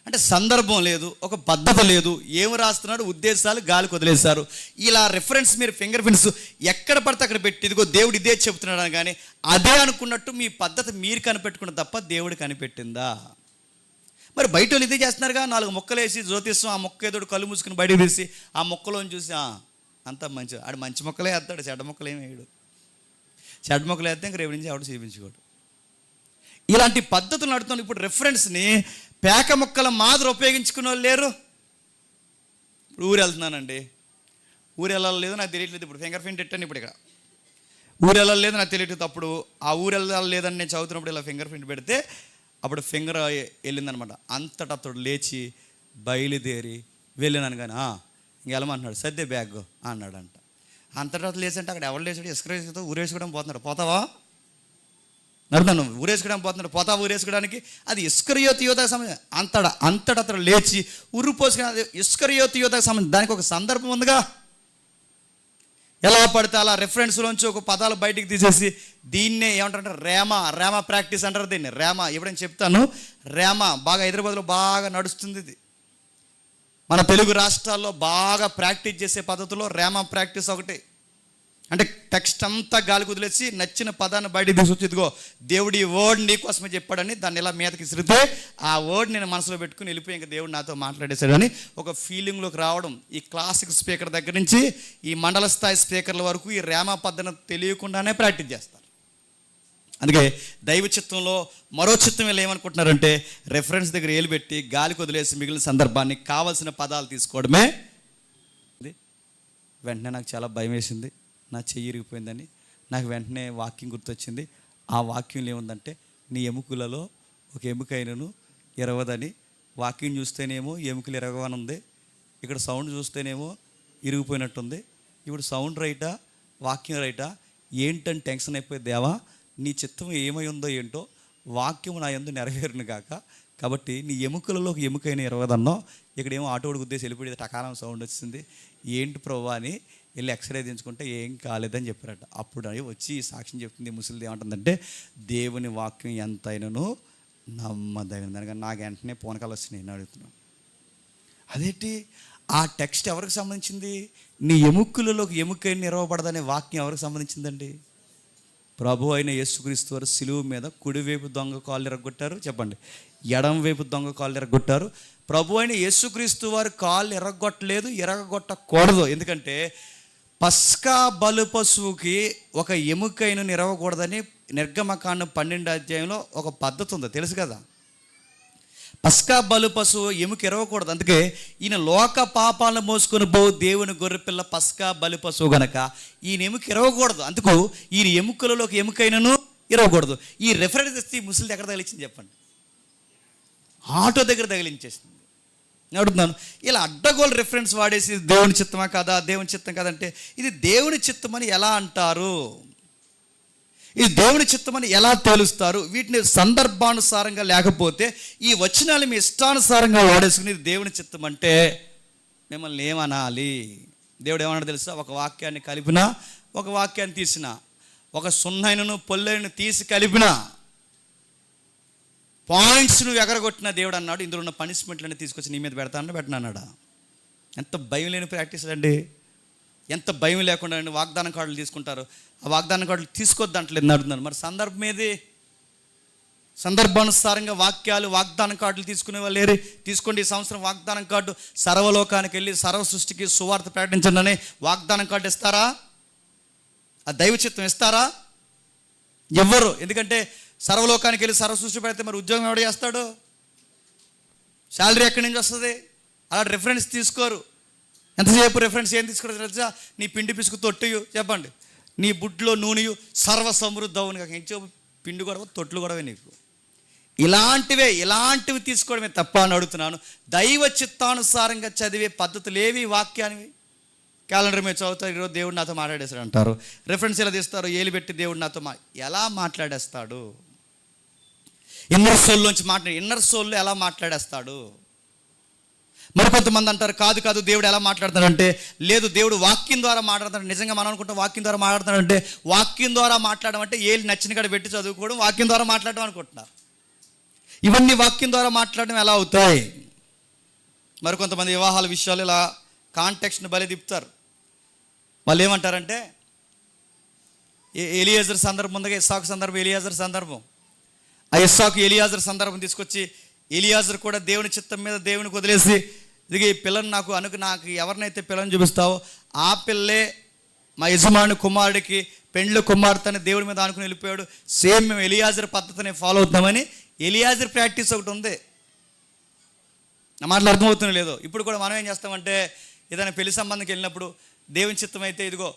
అంటే సందర్భం లేదు, ఒక పద్ధతి లేదు. ఏమి రాస్తున్నాడు? ఉద్దేశాలు గాలి కుదిలేశారు. ఇలా రిఫరెన్స్ మీరు ఫింగర్ ప్రింట్స్ ఎక్కడ పడితే అక్కడ పెట్టి ఇదిగో దేవుడు ఇదే చెప్తున్నాడు కానీ అదే అనుకున్నట్టు మీ పద్ధతి మీరు కనిపెట్టుకున్న తప్ప దేవుడు కనిపెట్టిందా? మరి బయట వాళ్ళు ఇదే చేస్తున్నారుగా. 4 మొక్కలు వేసి జ్యోతిష్యం, ఆ మొక్క ఏదో కళ్ళు మూసుకుని బయటకు తీసి ఆ మొక్కలోని చూసి అంతా మంచి ఆడు మంచి మొక్కలే వేస్తాడు, చెడ్డ మొక్కలు ఏమి వేయడు. చెడ్డ మొక్కలు వేస్తే ఇంక రేపు నుంచి ఆవిడ చూపించుకోడు. ఇలాంటి పద్ధతులు నడుతున్నాడు. ఇప్పుడు రెఫరెన్స్ని పేక మొక్కల మాదిరి ఉపయోగించుకునే వాళ్ళు లేరు. ఇప్పుడు ఊరు వెళ్తున్నానండి, ఊరు వెళ్ళలేదు నాకు తెలియట్లేదు. ఇప్పుడు ఫింగర్ ప్రింట్ పెట్టాను. ఇప్పుడు ఇక్కడ ఊరు వెళ్ళలేదు నాకు తెలియట్లేదు. అప్పుడు ఆ ఊరు వెళ్ళలేదని నేను చదువుతున్నప్పుడు ఇలా ఫింగర్ ప్రింట్ పెడితే అప్పుడు ఫింగర్ వెళ్ళిందనమాట. అంతటా అతడు లేచి బయలుదేరి వెళ్ళినాను. కానీ ఇంక వెళ్ళమంటున్నాడు. సర్దే బ్యాగ్ అన్నాడంట. అంతటా లేచంటే అక్కడ ఎవరు లేచాడు? ఇసుక ఊరేసుకోవడం పోతున్నాడు. పోతావా? నడుతాను ఊరేసుకోవడానికి పోతున్నాడు. పోతావా ఊరేసుకోవడానికి? అది ఇస్కరియోతు యోధకు సంబంధించి అంతటా అతడు లేచి ఉర్రు పోసుకుని ఇస్కరియోతు యోధకు సంబంధించి దానికి ఒక సందర్భం ఉందిగా. ఎలా పడితే అలా రెఫరెన్స్లోంచి ఒక పదాలు బయటికి తీసేసి దీన్నే ఏమంటారంటే రేమా ప్రాక్టీస్ అంటారు. దీన్ని రేమా ఎప్పుడైనా చెప్తాను. రేమా బాగా హైదరాబాద్లో బాగా నడుస్తుంది. ఇది మన తెలుగు రాష్ట్రాల్లో బాగా ప్రాక్టీస్ చేసే పద్ధతిలో రేమా ప్రాక్టీస్ ఒకటి. అంటే టెక్స్ట్ అంతా గాలి కుదిలేసి నచ్చిన పదాన్ని బయటికి తీసుకొచ్చి ఇదిగో దేవుడు ఈ వర్డ్ నీ కోసమే చెప్పాడని దాన్ని ఇలా మీదకి ఇసిరితే ఆ వర్డ్ నేను మనసులో పెట్టుకుని వెళ్ళిపోయి ఇంకా దేవుడు నాతో మాట్లాడేశాడని ఒక ఫీలింగ్లోకి రావడం. ఈ క్లాసిక్ స్పీకర్ దగ్గర నుంచి ఈ మండల స్థాయి స్పీకర్ల వరకు ఈ రేమా పద్ధతిని తెలియకుండానే ప్రాక్టీస్ చేస్తారు. అందుకే దైవ చిత్తంలో మరో చిత్తం వీళ్ళు ఏమనుకుంటున్నారంటే రెఫరెన్స్ దగ్గర ఏలు పెట్టి గాలి కుదిలేసి మిగిలిన సందర్భాన్ని కావాల్సిన పదాలు తీసుకోవడమే. వెంటనే నాకు చాలా భయం వేసింది. నా చెయ్యి ఇరిగిపోయిందని నాకు వెంటనే వాక్యం గుర్తొచ్చింది. ఆ వాక్యంలో ఏముందంటే నీ ఎముకలలో ఒక ఎముకైనను ఇరవదని. వాక్యం చూస్తేనేమో ఎముకలు ఇరగవని ఉంది, ఇక్కడ సౌండ్ చూస్తేనేమో ఇరిగిపోయినట్టుంది. ఇప్పుడు సౌండ్ రైటా వాక్యం రైటా ఏంటని టెన్షన్ అయిపోయి దేవా నీ చిత్తం ఏమై ఉందో ఏంటో వాక్యం నా యందు నెరవేరును కాక. కాబట్టి నీ ఎముకలలో ఒక ఎముకైన ఇరవదన్నో ఇక్కడేమో ఆటోడు గుద్దేసి వెళ్ళిపోయి టకాలం సౌండ్ వచ్చింది. ఏంటి ప్రభా అని వెళ్ళి ఎక్స్రే తీయించుకుంటే ఏం కాలేదని చెప్పారట. అప్పుడు వచ్చి సాక్ష్యం చెప్తుంది ముసలిది ఏమంటుందంటే దేవుని వాక్యం ఎంతైనాను నమ్మదగిన దానికన్నా. నాకు వెంటనే పూనకాలు వచ్చినాయి. నేను అడుగుతున్నాను అదేంటి ఆ టెక్స్ట్ ఎవరికి సంబంధించింది? నీ ఎముకలలో ఒక ఎముకైన ఇరవబడదనే వాక్యం ఎవరికి సంబంధించిందండి? ప్రభు అయిన యేసుక్రీస్తు వారు సిలువ మీద కుడివైపు దొంగ కాళ్ళు ఎరగొట్టారు. చెప్పండి, ఎడం వైపు దొంగ కాళ్ళు ఎరగొట్టారు. ప్రభు అయిన యేసుక్రీస్తు వారు కాళ్ళు ఎరగొట్టలేదు, ఎరగొట్టకూడదు. ఎందుకంటే పస్కా బలు పశువుకి ఒక ఎముకైన నిరవకూడదని నిర్గమకాండం 12 అధ్యాయంలో ఒక పద్ధతి ఉంది, తెలుసు కదా. పస్కా బలు పశువు ఎముక ఇరవకూడదు. అందుకే ఈయన లోక పాపాలను మోసుకొని దేవుని గొర్రెపిల్ల పస్కా బలి పశువు గనక ఈయన ఎముక ఇరవకూడదు. అందుకు ఈయన ఎముకలలో ఒక ఎముకైనను ఇరవకూడదు. ఈ రెఫరెన్స్ ఇస్తే ఈ ముసలి ఎక్కడ తగిలించింది చెప్పండి? ఆటో దగ్గర తగిలించేసింది. నేను అడుగుతున్నాను, ఇలా అడ్డగోలు రెఫరెన్స్ వాడేసి దేవుని చిత్తమా కదా, దేవుని చిత్తం కదంటే ఇది దేవుని చిత్తమని ఎలా అంటారు? ఇది దేవుని చిత్తమని ఎలా తేలుస్తారు? వీటిని సందర్భానుసారంగా లేకపోతే ఈ వచనాలు మీ ఇష్టానుసారంగా వాడేసుకుని ఇది దేవుని చిత్తం అంటే మిమ్మల్ని ఏమనాలి? దేవుడు ఏమన్నా తెలుసా? ఒక వాక్యాన్ని కలిపినా, ఒక వాక్యాన్ని తీసినా, ఒక సున్నైనను పొల్లైనను తీసి కలిపినా, పాయింట్స్ నువ్వు ఎగరగొట్టిన దేవుడు అన్నాడు, ఇందులో ఉన్న పనిష్మెంట్లన్నీ తీసుకొచ్చి నీ మీద పెడతానని పెట్టినాడా? ఎంత భయం లేని ప్రాక్టీస్ అండి, ఎంత భయం లేకుండా అండి వాగ్దానం కార్డులు తీసుకుంటారు. ఆ వాగ్దానం కార్డులు తీసుకొద్దు అంటలేదు అడుగుతున్నాను. మరి సందర్భం ఏది? సందర్భానుసారంగా వాక్యాలు వాగ్దానం కార్డులు తీసుకునే వాళ్ళు ఏరి తీసుకోండి. ఈ సంవత్సరం వాగ్దానం కార్డు సర్వలోకానికి వెళ్ళి సర్వ సృష్టికి సువార్త ప్రకటించండి అని వాగ్దానం కార్డు ఇస్తారా? ఆ దైవ చిత్తం ఇస్తారా? ఎవ్వరు. ఎందుకంటే సర్వలోకానికి వెళ్ళి సర్వ సృష్టి పెడితే మరి ఉద్యోగం ఎవడు చేస్తాడు? శాలరీ ఎక్కడి నుంచి వస్తుంది? అలా రిఫరెన్స్ తీసుకోరు. ఎంతసేపు రిఫరెన్స్ ఏం తీసుకోరు తెలుసా? నీ పిండి పిసుకు తొట్టు చెప్పండి, నీ బుడ్లో నూనెయు సర్వ సమృద్ధవుని కాక ఏం చెప్పు, పిండి గొడవ తొట్లు గొడవే నీకు. ఇలాంటివి తీసుకోవడమే తప్ప అని అడుగుతున్నాను. దైవ చిత్తానుసారంగా చదివే పద్ధతులు ఏవి? వాక్యానివి క్యాలెండర్ మీద చదువుతారు, ఈరోజు దేవుడు నాతో మాట్లాడేస్తాడు అంటారు. రిఫరెన్స్ ఎలా తీస్తారు? ఏలు పెట్టి దేవుడు నాతో ఎలా మాట్లాడేస్తాడు? ఇన్నర్ సోల్లో ఎలా మాట్లాడేస్తాడు? మరికొంతమంది అంటారు కాదు దేవుడు ఎలా మాట్లాడతాడంటే, లేదు దేవుడు వాక్యం ద్వారా మాట్లాడతాడు. నిజంగా మనం అనుకుంటాం వాక్యం ద్వారా మాట్లాడతాడంటే, వాక్యం ద్వారా మాట్లాడడం అంటే ఏళ్ళు నచ్చిన కాడ పెట్టి చదువుకోవడం వాక్యం ద్వారా మాట్లాడడం అనుకుంటున్నారు. ఇవన్నీ వాక్యం ద్వారా మాట్లాడడం ఎలా అవుతాయి? మరికొంతమంది వివాహాల విషయాలు ఇలా కాంటెక్స్ట్ని బలి తిప్పుతారు. వాళ్ళు ఏమంటారంటే, ఎలియాజర్ సందర్భం ఉందిగా, ఇస్సాకు సందర్భం, ఎలియాజర్ సందర్భం. ఆ ఇస్సాకు ఎలియాజర్ సందర్భం తీసుకొచ్చి ఎలియాజర్ కూడా దేవుని చిత్తం మీద దేవునికి వదిలేసి, ఇది ఈ పిల్లని నాకు ఎవరినైతే పిల్లని చూపిస్తావో ఆ పిల్లే మా యజమాని కుమారుడికి పెండ్లి కుమార్తెని దేవుడి మీద అనుకుని వెళ్ళిపోయాడు. సేమ్ మేము ఎలియాజర్ పద్ధతిని ఫాలో అవుతామని ఎలియాజర్ ప్రాక్టీస్ ఒకటి ఉంది. నా మాటలు అర్థమవుతున్నా లేదో? ఇప్పుడు కూడా మనం ఏం చేస్తామంటే, ఏదైనా పెళ్లి సంబంధంకి వెళ్ళినప్పుడు దేవుని చిత్తం అయితే ఇదిగో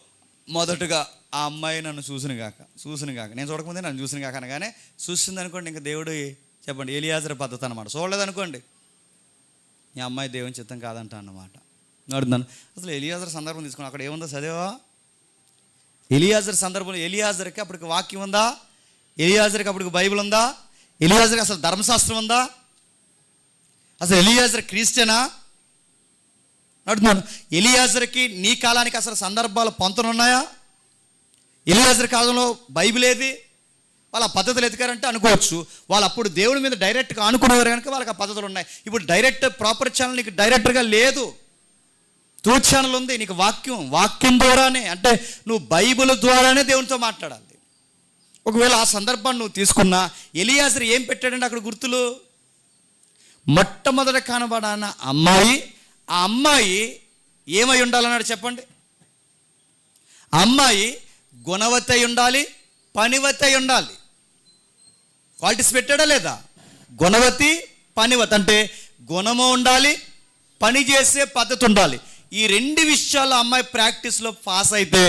మొదటగా ఆ అమ్మాయి నన్ను చూసిన కాక నేను చూడకముందే నన్ను చూసిన కాక అనగానే చూసింది అనుకోండి, ఇంకా దేవుడు చెప్పండి ఎలియాజర్ పద్ధతి అనమాట. చూడలేదనుకోండి, ఈ అమ్మాయి దేవుని చిత్తం కాదంట అన్నమాట. అడుగుతున్నాను, అసలు ఎలియాజర్ సందర్భం తీసుకుని అక్కడ ఏముందో చదివా? ఎలియాజర్ సందర్భంలో ఎలియాజర్కి అప్పటికి వాక్యం ఉందా? ఎలియాజర్కి అప్పటికి బైబిల్ ఉందా? ఎలియాజర్కి అసలు ధర్మశాస్త్రం ఉందా? అసలు ఎలియాజర్ క్రిస్టియనా? అడుగుతున్నాను, ఎలియాజర్కి నీ కాలానికి అసలు సందర్భాలు పొంతనున్నాయా? ఎలియాజర్ కాలంలో బైబిల్ ఏది? వాళ్ళు ఆ పద్ధతులు ఎతికారంటే అనుకోవచ్చు. వాళ్ళు అప్పుడు దేవుడి మీద డైరెక్ట్గా అనుకునేవారు కనుక వాళ్ళకి ఆ పద్ధతులు ఉన్నాయి. ఇప్పుడు డైరెక్ట్ ప్రాపర్ ఛానల్ నీకు డైరెక్ట్గా లేదు, త్రూ ఛానల్ ఉంది. నీకు వాక్యం ద్వారానే, అంటే నువ్వు బైబిల్ ద్వారానే దేవునితో మాట్లాడాలి. ఒకవేళ ఆ సందర్భాన్ని నువ్వు తీసుకున్నా, ఎలియాజర్ ఏం పెట్టాడంటే అక్కడ గుర్తులు, మొట్టమొదట కనబడాన అమ్మాయి, ఆ అమ్మాయి ఏమై ఉండాలన్నాడు చెప్పండి? ఆ అమ్మాయి గుణవతి ఉండాలి, పనివతి ఉండాలి. క్వాలిటీస్ పెట్టాడా లేదా? గుణవతి, పనివతి. అంటే గుణము ఉండాలి, పని చేసే పద్ధతి ఉండాలి. ఈ రెండు విషయాలు అమ్మాయి ప్రాక్టీస్లో పాస్ అయితే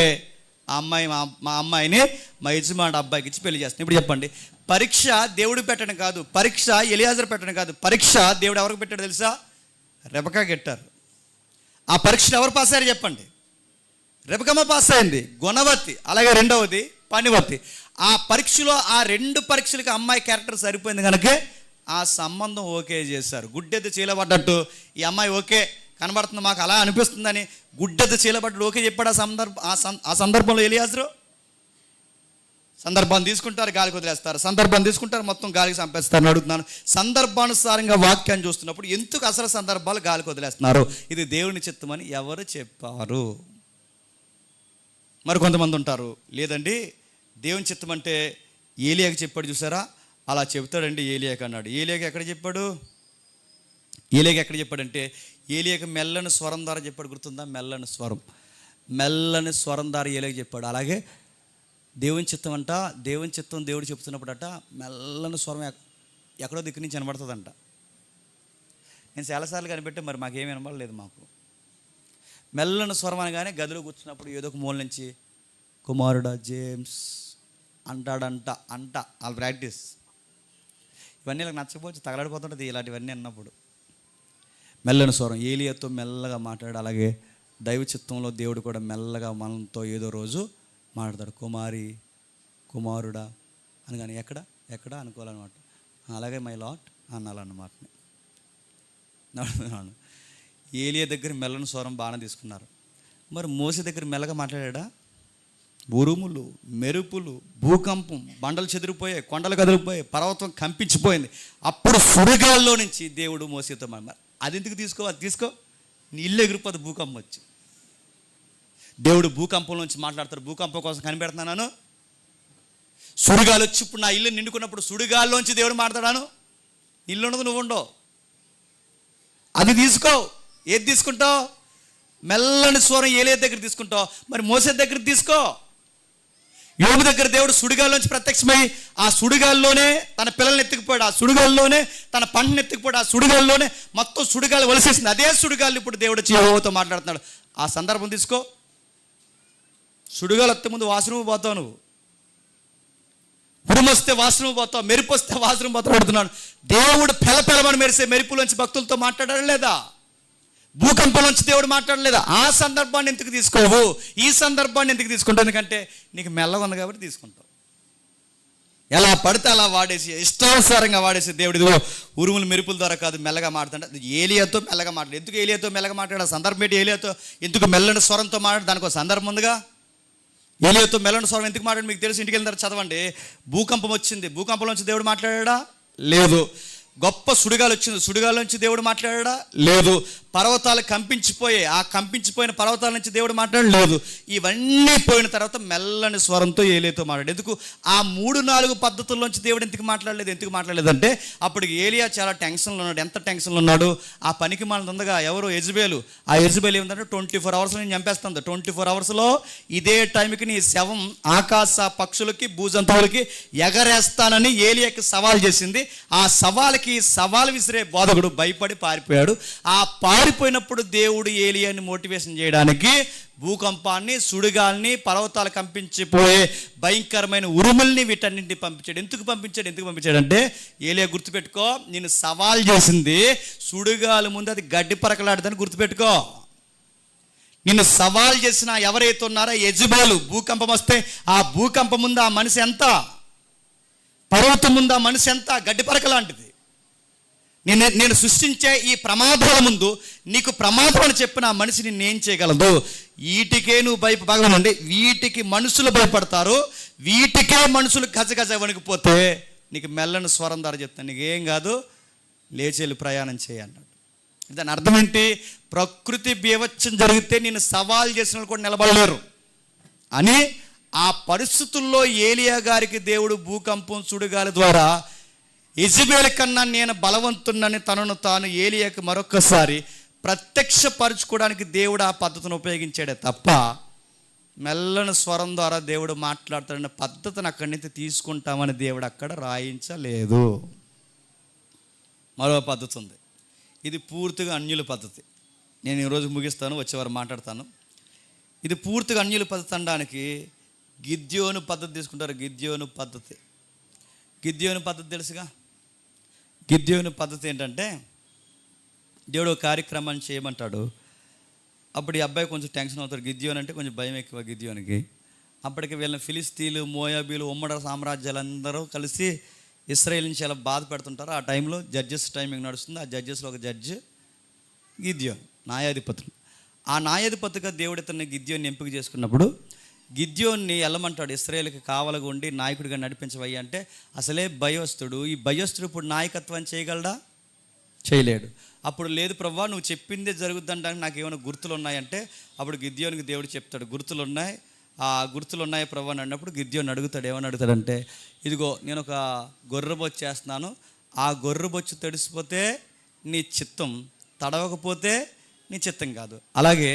ఆ అమ్మాయి మా అమ్మాయిని మా యజమాని అబ్బాయికి ఇచ్చి పెళ్లి చేస్తాను. ఇప్పుడు చెప్పండి, పరీక్ష దేవుడు పెట్టడం కాదు, పరీక్ష ఎలియాజర్ పెట్టడం కాదు, పరీక్ష దేవుడు ఎవరికి పెట్టాడు తెలుసా? రెబకా పెట్టారు. ఆ పరీక్షలు ఎవరు పాస్ అయ్యారు చెప్పండి? రెబకమ్మ పాస్ అయింది, గుణవతి. అలాగే రెండవది పనివతి. ఆ పరీక్షలో ఆ రెండు పరీక్షలకి అమ్మాయి క్యారెక్టర్ సరిపోయింది కనుక ఆ సంబంధం ఓకే చేశారు. గుడ్డెద్దు చీలబడ్డట్టు ఈ అమ్మాయి ఓకే కనబడుతుంది, మాకు అలా అనిపిస్తుందని గుడ్డెద్దు చీలబడ్డట్టు ఓకే చెప్పాడు. ఆ సందర్భంలో ఎలియాజరు సందర్భాన్ని తీసుకుంటారు, గాలికి వదిలేస్తారు, సందర్భాన్ని తీసుకుంటారు, మొత్తం గాలికి చంపేస్తారు. అడుగుతున్నాను, సందర్భానుసారంగా వాక్యాన్ని చూస్తున్నప్పుడు ఎందుకు అసలు సందర్భాలు గాలికి వదిలేస్తున్నారు? ఇది దేవుని చిత్తమని ఎవరు చెప్పారు? మరి కొంతమంది ఉంటారు, లేదండి దేవుని చిత్తం అంటే ఏలియాకి చెప్పాడు చూసారా, అలా చెబుతాడండి ఏలియాకి అన్నాడు. ఏలియాకి ఎక్కడ చెప్పాడు? ఏలియాకి ఎక్కడ చెప్పాడంటే ఏలియాకి మెల్లని స్వరం ద్వారా చెప్పాడు. గుర్తుందా? మెల్లని స్వరం. మెల్లని స్వరం ద్వారా ఏలియాకి చెప్పాడు. అలాగే దేవుని చిత్తం అంట, దేవుని చిత్తం దేవుడు చెప్తున్నప్పుడట మెల్లని స్వరం ఎక్కడో దిక్కు నుంచి వినబడుతుందంట. నేను చాలాసార్లు కనిపెట్టే మరి మాకేమీ వినబడలేదు. మాకు మెల్లని స్వరం అనగానే గదిలో కూర్చున్నప్పుడు ఏదో ఒక మూల నుంచి కుమారుడా జేమ్స్ అంటాడంట వాళ్ళ ప్రాక్టీస్. ఇవన్నీ ఇలా నచ్చకపోవచ్చు, తగలడిపోతుంటుంది ఇలాంటివన్నీ అన్నప్పుడు. మెల్లని స్వరం ఏలియాతో మెల్లగా మాట్లాడు. అలాగే దైవ చిత్తంలో దేవుడు కూడా మెల్లగా మనతో ఏదో రోజు మాట్లాడతాడు. కుమారి కుమారుడా అనగానే ఎక్కడ అనుకోవాలన్నమాట. అలాగే మై లాట్ అనాలన్నమాట. ఏలియా దగ్గర మెల్లని స్వరం బాగా తీసుకున్నారు. మరి మోసే దగ్గర మెల్లగా మాట్లాడా? ఉరుములు, మెరుపులు, భూకంపం, బండలు చెదిరిపోయాయి, కొండలు కదిలిపోయాయి, పర్వతం కంపించిపోయింది. అప్పుడు సుడిగాల్లో నుంచి దేవుడు మోసేతో అది ఎందుకు అది తీసుకో, నీ ఇల్లు ఎగిరిపోతుంది భూకంపం వచ్చి. దేవుడు భూకంపం నుంచి మాట్లాడతాడు. భూకంపం కోసం కనిపెడుతున్నాను. సుడిగాలు వచ్చి ఇప్పుడు నా ఇల్లు నిండుకున్నప్పుడు సుడిగాల్లోంచి దేవుడు మాట్లాడాను. ఇల్లు ఉండదు, నువ్వు ఉండవు. అది తీసుకో. ఏది తీసుకుంటావు? మెల్లని స్వరం ఏలియా దగ్గర తీసుకుంటావు. మరి మోసే దగ్గర తీసుకో. యోబు దగ్గర దేవుడు సుడిగాల్లోంచి ప్రత్యక్షమై ఆ సుడిగాల్లోనే తన పిల్లల్ని ఎత్తుకుపోయాడు, ఆ సుడిగాల్లోనే తన పంటను ఎత్తుకుపోయాడు, ఆ సుడిగాల్లోనే మొత్తం సుడిగాలు వలసేసింది. అదే సుడిగాలు ఇప్పుడు దేవుడు యెహోవాతో మాట్లాడుతున్నాడు. ఆ సందర్భం తీసుకో. సుడిగాలు వస్తే ముందు వాష్రూమ్ పోతావు, నువ్వు ఉరుమొస్తే వాష్రూమ్ పోతావు, మెరుపు వస్తే వాష్రూమ్ పోతావు పెడుతున్నాడు. దేవుడు పెలపెలమని మెరిసే మెరుపులోంచి భక్తులతో మాట్లాడాడు లేదా? భూకంపం నుంచి దేవుడు మాట్లాడలేదా? ఆ సందర్భాన్ని ఎందుకు తీసుకోవు? ఈ సందర్భాన్ని ఎందుకు తీసుకుంటావు? ఎందుకంటే నీకు మెల్లగా ఉంది కాబట్టి తీసుకుంటావు. ఎలా పడితే అలా వాడేసి ఇష్టానుసారంగా వాడేసి దేవుడు ఇదిగో ఉరుములు మెరుపుల ద్వారా కాదు మెల్లగా మాట్లాడు. ఏలియాతో మెల్లగా మాట్లాడు. ఎందుకు ఏలియాతో మెల్లగా మాట్లాడు? సందర్భం ఏంటి? ఏలియాతో ఎందుకు మెల్లని స్వరంతో మాట్లాడు? దానికి ఒక సందర్భం ఉందిగా. ఏలియాతో మెల్లని స్వరం ఎందుకు మాట్లాడు మీకు తెలుసు. ఇంటికి వెళ్ళిన తర్వాత చదవండి. భూకంపం వచ్చింది, భూకంపంలోంచి దేవుడు మాట్లాడా? లేదు. గొప్ప సుడిగాలు వచ్చింది, సుడిగాల్లోంచి దేవుడు మాట్లాడా? లేదు. పర్వతాలు కంపించిపోయాయి, ఆ కంపించిపోయిన పర్వతాల నుంచి దేవుడు మాట్లాడలేదు. ఇవన్నీ పోయిన తర్వాత మెల్లని స్వరంతో ఏలియాతో మాట్లాడు. ఎందుకు? ఆ 3-4 పద్ధతుల్లోంచి దేవుడు ఎందుకు మాట్లాడలేదు అంటే అప్పుడు ఏలియా చాలా టెన్షన్లో ఉన్నాడు. ఎంత టెన్షన్లో ఉన్నాడు? ఆ పనికి మనది ఉందగా ఎవరు? యెజబెలు. ఆ యెజబెలు ఏమిటంటే 24 అవర్స్ నేను చంపేస్తాను, 24 అవర్స్లో ఇదే టైంకి నీ శవం ఆకాశ పక్షులకి భూజంతువులకి ఎగరేస్తానని ఏలియాకి సవాల్ చేసింది. ఆ సవాల్ విసిరే బోధకుడు భయపడి పారిపోయాడు. ఆ పారిపోయినప్పుడు దేవుడు ఏలియాని మోటివేషన్ చేయడానికి భూకంపాన్ని, సుడిగాల్ని, పర్వతాలు కంపించిపోయే భయంకరమైన ఉరుముల్ని వీటన్నింటినీ పంపించాడు. ఎందుకు పంపించాడంటే ఏలియా గుర్తుపెట్టుకో, నేను సవాల్ చేసింది సుడిగాలు ముందు అది గడ్డి పరకలాడదని గుర్తుపెట్టుకో. నిన్ను సవాల్ చేసిన ఎవరైతే ఉన్నారో యెజబెలు, భూకంపం వస్తే ఆ భూకంపం ముందు ఆ మనిషి ఎంత, పర్వతం ముందు ఆ మనిషి ఎంత, గడ్డి పరక లాంటిది. నేను సృష్టించే ఈ ప్రమాదాల ముందు నీకు ప్రమాదం అని చెప్పిన ఆ మనిషి నిన్ను ఏం చేయగలదు? వీటికే నువ్వు భయపడగలండి. వీటికి మనుషులు భయపడతారు, వీటికే మనుషులు గజగజ వణికిపోతే నీకు మెల్లని స్వరం ద్వారా చెప్తాను, నీకేం కాదు, లేచెళ్ళి ప్రయాణం చేయన్నాడు. దాని అర్థం ఏంటి? ప్రకృతి బీభత్సం జరిగితే నేను సవాల్ చేసిన వాళ్ళు కూడా నిలబడలేరు అని ఆ పరిస్థితుల్లో ఏలియా గారికి దేవుడు భూకంపం, సుడిగాలి ద్వారా యెజబెలు కన్నా నేను బలవంతున్నని తనను తాను ఏలియాకి మరొకసారి ప్రత్యక్షపరచుకోవడానికి దేవుడు ఆ పద్ధతిని ఉపయోగించాడే తప్ప మెల్లని స్వరం ద్వారా దేవుడు మాట్లాడుతాడన్న పద్ధతిని అక్కడి నుంచి తీసుకుంటామని దేవుడు అక్కడ రాయించలేదు. మరో పద్ధతి ఉంది. ఇది పూర్తిగా అన్యుల పద్ధతి. నేను ఈరోజు ముగిస్తాను, వచ్చేవారు మాట్లాడతాను. ఇది పూర్తిగా అన్యుల పద్ధతి అనడానికి గిద్యోను పద్ధతి తీసుకుంటారు. గిద్యోను పద్ధతి తెలుసుగా. గిద్యోను పద్ధతి ఏంటంటే దేవుడు ఒక కార్యక్రమాన్ని చేయమంటాడు. అప్పుడు ఈ అబ్బాయి కొంచెం టెన్షన్ అవుతాడు. గిద్యోను అంటే కొంచెం భయం ఎక్కువ గిద్యోనికి. అప్పటికి వీళ్ళని ఫిలిస్తీన్లు, మోయాబీలు, ఉమ్మడి సామ్రాజ్యాలందరూ కలిసి ఇశ్రాయేలుని చాలా బాధ పెడుతుంటారు. ఆ టైంలో జడ్జెస్ టైమింగ్ నడుస్తుంది. ఆ జడ్జెస్లో ఒక జడ్జి గిద్యోను, న్యాయాధిపతులు. ఆ న్యాయాధిపతిగా దేవుడు ఇతన్ని గిద్యోన్ని ఎంపిక చేసుకున్నప్పుడు గిద్యోన్ని వెళ్ళమంటాడు. ఇశ్రాయేలుకి కావలగా ఉండి నాయకుడిగా నడిపించవయ్యా అంటే అసలే భయస్తుడు. ఈ భయస్తుడు ఇప్పుడు నాయకత్వం చేయగలడా? చేయలేడు. అప్పుడు లేదు ప్రభువా నువ్వు చెప్పిందే జరుగుద్దంటానికి నాకు ఏమైనా గుర్తులు ఉన్నాయంటే అప్పుడు గిద్యోనికి దేవుడు చెప్తాడు, గుర్తులు ఉన్నాయి ప్రభువా అని అన్నప్పుడు గిద్యోని అడుగుతాడు. ఏమని అడుగుతాడంటే, ఇదిగో నేను ఒక గొర్రెబొచ్చు చేస్తున్నాను, ఆ గొర్రెబొచ్చు తడిసిపోతే నీ చిత్తం, తడవకపోతే నీ చిత్తం కాదు. అలాగే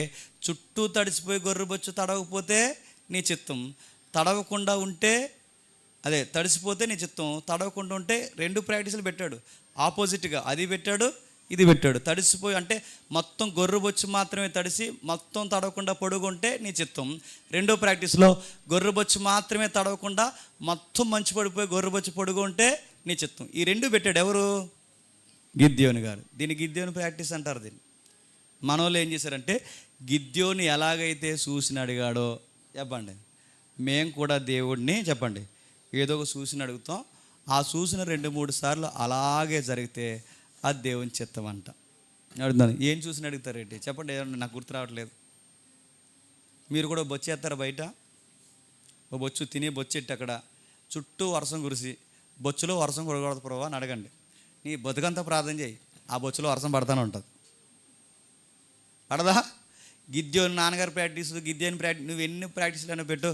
చుట్టూ తడిసిపోయి గొర్రెబొచ్చు తడవకపోతే నీ చిత్తం, తడవకుండా ఉంటే అదే తడిసిపోతే నీ చిత్తం, తడవకుండా ఉంటే 2 ప్రాక్టీసులు పెట్టాడు ఆపోజిట్గా, అది పెట్టాడు ఇది పెట్టాడు. తడిసిపోయి అంటే మొత్తం గొర్రెబొచ్చు మాత్రమే తడిసి మొత్తం తడవకుండా పొడుగుంటే నీ చిత్తం. 2వ ప్రాక్టీస్లో గొర్రెబొచ్చు మాత్రమే తడవకుండా మొత్తం మంచు పడిపోయి గొర్రెబొచ్చు పొడుగు ఉంటే నీ చిత్తం. ఈ 2 పెట్టాడు ఎవరు? గిద్యోని గారు. దీన్ని గిద్యోని ప్రాక్టీస్ అంటారు. దీన్ని మనోళ్ళు ఏం చేశారంటే గిద్యోని ఎలాగైతే చూసిన అడిగాడో చెప్పండి, మేము కూడా దేవుడిని చెప్పండి ఏదో ఒక చూసిన అడుగుతాం. ఆ చూసిన 2-3 సార్లు అలాగే జరిగితే అది దేవుని చిత్తం అంట. అడుగుతాను, ఏం చూసిన అడుగుతారేంటి చెప్పండి, ఏమన్నా నాకు గుర్తు రావట్లేదు. మీరు కూడా బొచ్చేస్తారు బయట, ఓ బొచ్చు తిని బొచ్చెట్టు అక్కడ చుట్టూ వర్షం కురిసి బొచ్చులో వర్షం కురకూడదు ప్రభు అని అడగండి. నీ బతుకంతా ప్రార్థన చేయి, ఆ బొచ్చులో వర్షం పడతానే ఉంటుంది. పడదా? గిద్యోని నాన్నగారు ప్రాక్టీస్, గిద్యోని ప్రాక్టీస్, నువ్వు ఎన్ని ప్రాక్టీస్లు అయినా పెట్టు,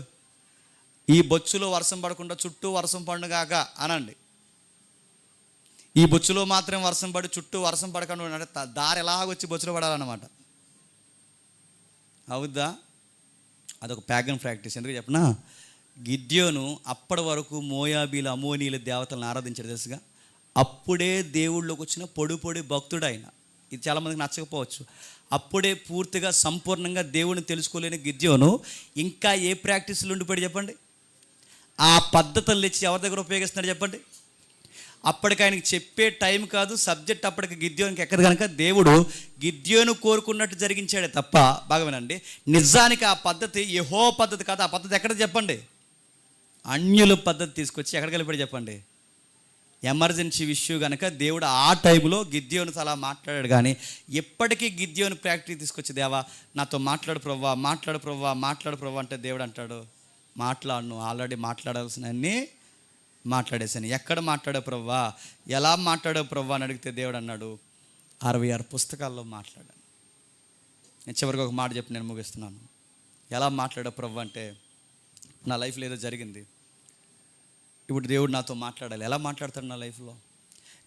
ఈ బొచ్చులో వర్షం పడకుండా చుట్టూ వర్షం పడుగాక అనండి. ఈ బొచ్చులో మాత్రం వర్షం పడి చుట్టూ వర్షం పడకుండా అంటే దారి ఎలాగొచ్చి బొచ్చులో పడాలన్నమాట. అవుద్దా? అదొక ప్యాగన్ ప్రాక్టీస్. ఎందుకు చెప్పనా, గిద్యోను అప్పటి వరకు మోయాబీల అమోనీల దేవతలను ఆరాధించాడు తెలుసుగా. అప్పుడే దేవుళ్ళలోకి వచ్చిన పొడి భక్తుడు ఆయన. ఇది చాలామందికి నచ్చకపోవచ్చు. అప్పుడే పూర్తిగా సంపూర్ణంగా దేవుడిని తెలుసుకోలేని గిద్యోను ఇంకా ఏ ప్రాక్టీస్లు ఉండిపోయాడు చెప్పండి. ఆ పద్ధతులు ఇచ్చి ఎవరి దగ్గర ఉపయోగిస్తున్నాడు చెప్పండి. అప్పటికి ఆయనకి చెప్పే టైం కాదు, సబ్జెక్ట్ అప్పటికి గిద్యోనికి ఎక్కదు కనుక దేవుడు గిద్యోను కోరుకున్నట్టు జరిగించాడే తప్ప, బాగా వినండి, నిజానికి ఆ పద్ధతి యెహోవా పద్ధతి కాదు. ఆ పద్ధతి ఎక్కడ చెప్పండి? అన్యుల పద్ధతి తీసుకొచ్చి ఎక్కడికి వెళ్ళిపోయి చెప్పండి. ఎమర్జెన్సీ ఇష్యూ కనుక దేవుడు ఆ టైంలో గిద్యోనుతో అలా మాట్లాడాడు. కానీ ఎప్పటికీ గిద్యోను ప్రాక్టీస్ తీసుకొచ్చి, దేవా నాతో మాట్లాడు ప్రవ్వా, మాట్లాడు ప్రవ్వా, మాట్లాడు ప్రవ్వా అంటే దేవుడు అంటాడు, మాట్లాడను, ఆల్రెడీ మాట్లాడాల్సినవన్నీ మాట్లాడేశాను. ఎక్కడ మాట్లాడావు ప్రవ్వా, ఎలా మాట్లాడావు ప్రవ్వా అని అడిగితే దేవుడు అన్నాడు 66 పుస్తకాల్లో మాట్లాడాను. నేను చివరికి ఒక మాట చెప్పి నేను ముగిస్తున్నాను. ఎలా మాట్లాడావు ప్రవ్వా అంటే, నా లైఫ్లో ఏదో జరిగింది, ఇప్పుడు దేవుడు నాతో మాట్లాడాలి. ఎలా మాట్లాడతాడు నా లైఫ్లో?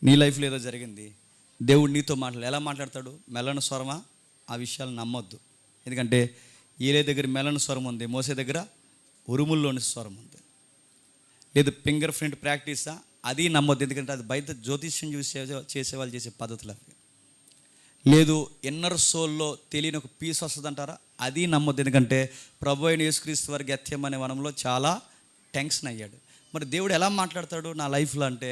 నీ లైఫ్లో ఏదో జరిగింది, దేవుడు నీతో మాట్లాడాలి. ఎలా మాట్లాడతాడు? మెల్లని స్వరమా? ఆ విషయాలు నమ్మొద్దు. ఎందుకంటే ఏలే దగ్గర మెల్లని స్వరం ఉంది, మోసే దగ్గర ఉరుముల్లోని స్వరం ఉంది. లేదు ఫింగర్ ప్రింట్ ప్రాక్టీసా? అది నమ్మొద్దు. ఎందుకంటే అది బయట జ్యోతిష్యం చూసి చేసేవాళ్ళు చేసే పద్ధతులు అవి. లేదు ఇన్నర్ సోల్లో తెలియని ఒక పీస్ వస్తుంది అంటారా? అది నమ్మొద్దు. ఎందుకంటే ప్రభు అయిన యేసుక్రీస్తు వారి గెత్సేమనే వనంలో చాలా టెన్షన్ అయ్యాడు. మరి దేవుడు ఎలా మాట్లాడతాడు నా లైఫ్లో అంటే,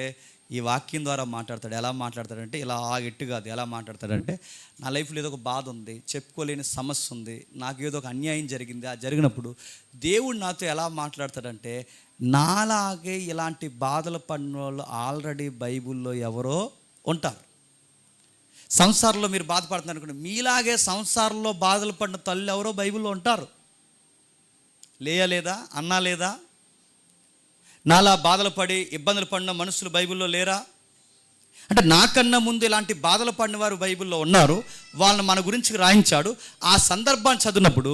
ఈ వాక్యం ద్వారా మాట్లాడతాడు. ఎలా మాట్లాడతాడంటే ఇలా గట్టి కాదు. ఎలా మాట్లాడతాడంటే, నా లైఫ్లో ఏదో ఒక బాధ ఉంది, చెప్పుకోలేని సమస్య ఉంది, నాకు ఏదో ఒక అన్యాయం జరిగింది. ఆ జరిగినప్పుడు దేవుడు నాతో ఎలా మాట్లాడతాడంటే, నాలాగే ఇలాంటి బాధలు పడిన వాళ్ళు ఆల్రెడీ బైబిల్లో ఎవరో ఉంటారు. సంసారంలో మీరు బాధపడుతున్నారు అనుకోండి, మీలాగే సంసారంలో బాధలు పడిన తల్లి ఎవరో బైబిల్లో ఉంటారు. లేదా అన్నా లేదా? నాలా బాధలు పడి ఇబ్బందులు పడిన మనుషులు బైబిల్లో లేరా? అంటే నాకన్నా ముందు ఇలాంటి బాధలు పడిన వారు బైబిల్లో ఉన్నారు. వాళ్ళని మన గురించి రాయించాడు. ఆ సందర్భాన్ని చదివినప్పుడు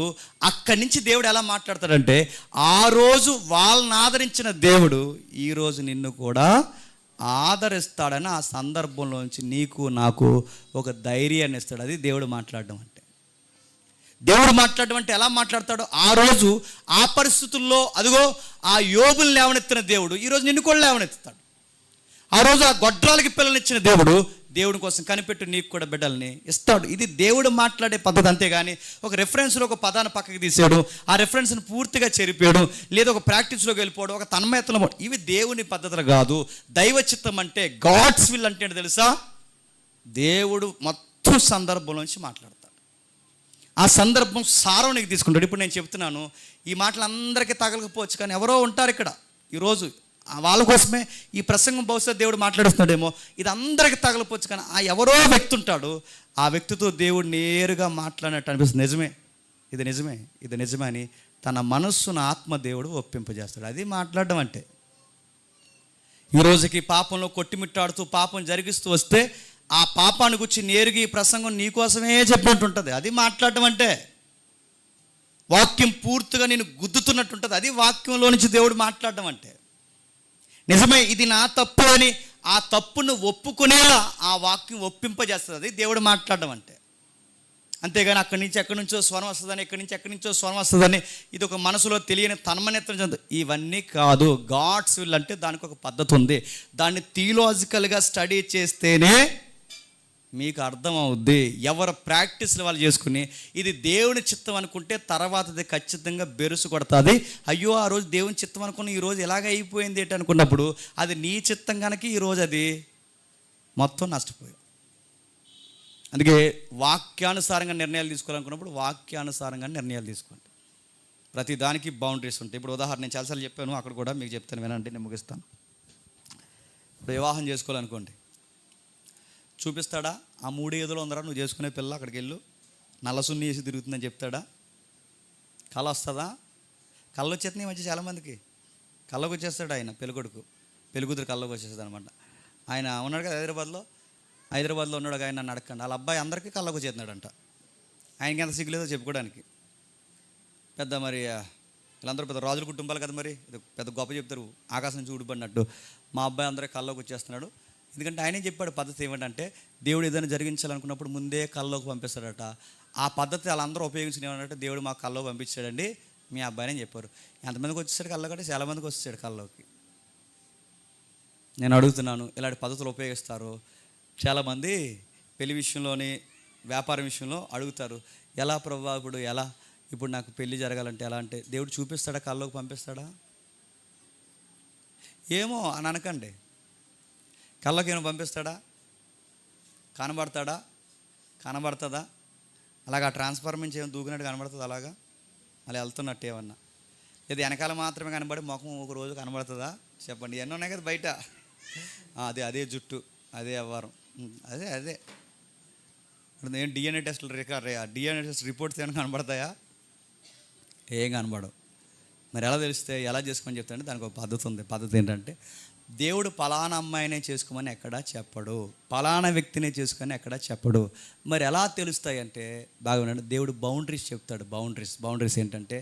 అక్కడి నుంచి దేవుడు ఎలా మాట్లాడతాడంటే, ఆ రోజు వాళ్ళని ఆదరించిన దేవుడు ఈరోజు నిన్ను కూడా ఆదరిస్తాడని ఆ సందర్భంలోంచి నీకు నాకు ఒక ధైర్యాన్ని ఇస్తాడు. అది దేవుడు మాట్లాడడం అంటే. దేవుడు మాట్లాడడం అంటే ఎలా మాట్లాడతాడో, ఆ రోజు ఆ పరిస్థితుల్లో అదిగో ఆ యోబుల్ని లేవనెత్తిన దేవుడు ఈరోజు నిన్ను కూడా లేవనెత్తుతాడు. ఆ రోజు ఆ గొడ్రాలకి పిల్లనిచ్చిన దేవుడు దేవుడి కోసం కనిపెట్టు నీకు కూడా బిడ్డల్ని ఇస్తాడు. ఇది దేవుడు మాట్లాడే పద్ధతి. అంతేగాని ఒక రెఫరెన్స్లో ఒక పదాన్ని పక్కకి తీసాడు, ఆ రెఫరెన్స్ని పూర్తిగా చెరిపాడు, లేదా ఒక ప్రాక్టీస్లోకి వెళ్ళిపోవడం, ఒక తన్మయత్వం, ఇవి దేవుని పద్ధతులు కాదు. దైవ చిత్తం అంటే, గాడ్స్ విల్ అంటే ఏంటో తెలుసా? దేవుడు మొత్తం సందర్భంలోంచి మాట్లాడతాడు. ఆ సందర్భం సారం నీకు తీసుకుంటాడు. ఇప్పుడు నేను చెప్తున్నాను, ఈ మాటలు అందరికీ తగలకపోవచ్చు, కానీ ఎవరో ఉంటారు ఇక్కడ ఈరోజు, వాళ్ళ కోసమే ఈ ప్రసంగం బహుశా దేవుడు మాట్లాడుస్తున్నాడేమో. ఇది అందరికీ తగలపోవచ్చు, కానీ ఆ ఎవరో వ్యక్తి ఉంటాడు, ఆ వ్యక్తితో దేవుడు నేరుగా మాట్లాడినట్టు అనిపిస్తుంది. నిజమే, ఇది నిజమే అని తన మనస్సును ఆత్మ దేవుడు ఒప్పింపజేస్తాడు. అది మాట్లాడడం అంటే. ఈరోజుకి పాపంలో కొట్టిమిట్టాడుతూ పాపం జరిగిస్తూ వస్తే ఆ పాపాన్ని గురించి నేరుగా ఈ ప్రసంగం నీకోసమే చెప్పినట్టుంటుంది. అది మాట్లాడటం అంటే. వాక్యం పూర్తిగా నేను గుద్దుతున్నట్టుంటుంది. అది వాక్యంలో నుంచి దేవుడు మాట్లాడడం అంటే. నిజమే, ఇది నా తప్పు అని ఆ తప్పును ఒప్పుకునేలా ఆ వాక్యం ఒప్పింపజేస్తుంది. అది దేవుడు మాట్లాడడం అంటే. అంతేగాని ఎక్కడి నుంచో స్వరం వస్తుందని, ఎక్కడి నుంచో స్వరం వస్తుందని, ఇది ఒక మనసులో తెలియని తన్మనేత్రం చెందు, ఇవన్నీ కాదు. గాడ్స్ విల్ అంటే దానికి ఒక పద్ధతి ఉంది. దాన్ని థియలాజికల్గా స్టడీ చేస్తేనే మీకు అర్థం అవుద్ది. ఎవరు ప్రాక్టీస్లు వాళ్ళు చేసుకుని ఇది దేవుని చిత్తం అనుకుంటే తర్వాత అది ఖచ్చితంగా బెరుసు కొడుతుంది. అయ్యో ఆ రోజు దేవుని చిత్తం అనుకుని ఈరోజు ఎలాగ అయిపోయింది ఏంటి అనుకున్నప్పుడు అది నీ చిత్తం కనుక ఈరోజు అది మొత్తం నష్టపోయావు. అందుకే వాక్యానుసారంగా నిర్ణయాలు తీసుకోవాలనుకున్నప్పుడు వాక్యానుసారంగా నిర్ణయాలు తీసుకోండి. ప్రతి దానికి బౌండరీస్ ఉంటాయి. ఇప్పుడు ఉదాహరణ నేను చాలాసార్లు చెప్పాను, అక్కడ కూడా మీకు చెప్తాను, వినండి, నేను ముగిస్తాను. ఇప్పుడు వివాహం చేసుకోవాలనుకోండి, చూపిస్తాడా? ఆ 3 ఏదులో ఉందరా నువ్వు చేసుకునే పిల్ల, అక్కడికి వెళ్ళు, నల్లసున్ని వేసి తిరుగుతుందని చెప్తాడా? కళ వస్తుందా? కళ్ళు వచ్చేస్తున్నాయి మంచి చాలామందికి. కళ్ళకు వచ్చేస్తాడు ఆయన పెళ్ళికూతురు కళ్ళకు వచ్చేస్తుంది అనమాట. ఆయన ఉన్నాడు కదా హైదరాబాద్లో ఉన్నాడు, ఆయన నన్ను అడగండి, వాళ్ళ అబ్బాయి అందరికీ కళ్ళకు వచ్చేస్తున్నాడంట. ఆయనకి ఎంత సిగ్గులేదో చెప్పుకోవడానికి. పెద్ద మరి వీళ్ళందరూ పెద్ద రాజుల కుటుంబాలు కదా, మరి పెద్ద గొప్ప చెప్తారు, ఆకాశం నుంచి ఊడిపడినట్టు. మా అబ్బాయి అందరికీ కళ్ళకు వచ్చేస్తున్నాడు. ఎందుకంటే ఆయనే చెప్పాడు పద్ధతి ఏమిటంటే, దేవుడు ఏదైనా జరిగించాలనుకున్నప్పుడు ముందే కళ్ళలోకి పంపిస్తాడట. ఆ పద్ధతి వాళ్ళందరూ ఉపయోగించిన ఏమంటే, దేవుడు మాకు కళ్ళలోకి పంపించాడండి మీ అబ్బాయిని చెప్పారు. ఎంతమందికి వచ్చేసాడు కళ్ళకంటే చాలామందికి వచ్చేసాడు కళ్ళలోకి. నేను అడుగుతున్నాను, ఇలాంటి పద్ధతులు ఉపయోగిస్తారు చాలామంది. పెళ్లి విషయంలోని వ్యాపారం విషయంలో అడుగుతారు, ఎలా ప్రభావ ఇప్పుడు నాకు పెళ్ళి జరగాలంటే ఎలా అంటే, దేవుడు చూపిస్తాడా కళ్ళలోకి పంపిస్తాడా? ఏమో అని అనకండి. కళ్ళకి ఏమైనా పంపిస్తాడా? కనబడుతుందా? అలాగా ట్రాన్స్ఫార్మర్ నుంచి ఏమైనా దూకినట్టు కనబడుతుంది అలాగా, అలా వెళ్తున్నట్టు ఏమన్నా? ఇది వెనకాల మాత్రమే కనబడి ముఖం ఒక రోజు కనబడుతుందా? చెప్పండి. ఎన్నో ఉన్నాయి కదా బయట. అదే జుట్టు, అదే వ్యవహారం, అదే ఏం డిఎన్ఏ టెస్టులు డిఎన్ఏ టెస్ట్ రిపోర్ట్స్ ఏమైనా కనబడతాయా? ఏం కనబడవు. మరి ఎలా తెలిస్తే ఎలా చేసుకోమని చెప్తాంటే దానికి ఒక పద్ధతి ఉంది. పద్ధతి ఏంటంటే, దేవుడు పలానా అమ్మాయినే చేసుకోమని ఎక్కడా చెప్పడు, పలానా వ్యక్తినే చేసుకొని ఎక్కడా చెప్పడు. మరి ఎలా తెలుస్తాయి అంటే, బాగా వినండి, దేవుడు బౌండరీస్ చెప్తాడు. బౌండరీస్ ఏంటంటే,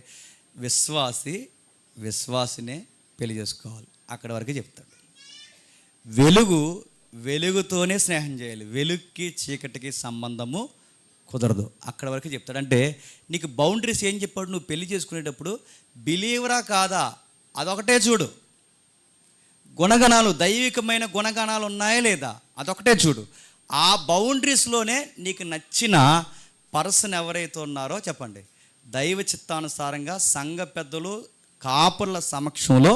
విశ్వాసినే పెళ్లి చేసుకోవాలి, అక్కడ వరకు చెప్తాడు. వెలుగుతోనే స్నేహం చేయాలి, వెలుగుకి చీకటికి సంబంధము కుదరదు, అక్కడ వరకు చెప్తాడు. అంటే నీకు బౌండరీస్ ఏం చెప్పాడు? నువ్వు పెళ్లి చేసుకునేటప్పుడు బిలీవరా కాదా అదొకటే చూడు. గుణగణాలు, దైవికమైన గుణగణాలు ఉన్నాయా లేదా అదొకటే చూడు. ఆ బౌండరీస్లోనే నీకు నచ్చిన పర్సన్ ఎవరైతే ఉన్నారో చెప్పండి, దైవ చిత్తానుసారంగా సంఘ పెద్దలు కాపుర్ల సమక్షంలో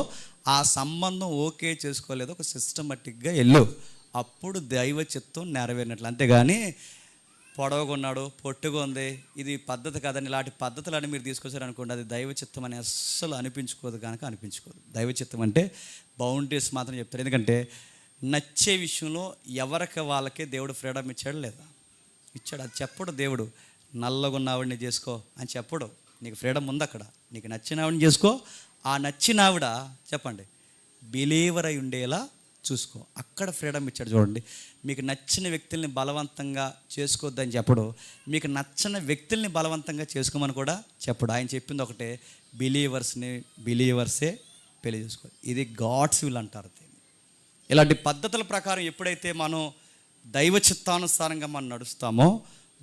ఆ సంబంధం ఓకే చేసుకోలేదు, ఒక సిస్టమేటిక్గా వెళ్ళు, అప్పుడు దైవ చిత్తం నెరవేరినట్లు. అంతేగాని పొడవుగా ఉన్నాడు, పొట్టుగా ఉంది, ఇది పద్ధతి కాదని ఇలాంటి పద్ధతులని మీరు తీసుకొచ్చారనుకోండి, అది దైవ చిత్తం అని అస్సలు అనిపించుకోదు. దైవ చిత్తం అంటే బౌండరీస్ మాత్రం చెప్తారు. ఎందుకంటే నచ్చే విషయంలో ఎవరికి వాళ్ళకే దేవుడు ఫ్రీడమ్ ఇచ్చాడు లేదా? ఇచ్చాడు. అది చెప్పడు దేవుడు, నల్లగా ఉన్నవాడిని చేసుకో అని చెప్పడు. నీకు ఫ్రీడమ్ ఉంది అక్కడ, నీకు నచ్చిన ఆవిడని చేసుకో. ఆ నచ్చిన ఆవిడ చెప్పండి బిలీవర్ అయి ఉండేలా చూసుకో, అక్కడ ఫ్రీడమ్ ఇచ్చాడు. చూడండి, మీకు నచ్చిన వ్యక్తుల్ని బలవంతంగా చేసుకోవద్దని చెప్పడు, మీకు నచ్చిన వ్యక్తుల్ని బలవంతంగా చేసుకోమని కూడా చెప్పడు. ఆయన చెప్పింది ఒకటే, బిలీవర్సే పెళ్లి చేసుకోవాలి. ఇది గాడ్స్ విల్ అంటారు. ఇలాంటి పద్ధతుల ప్రకారం ఎప్పుడైతే మనం దైవ చిత్తానుసారంగా మనం నడుస్తామో,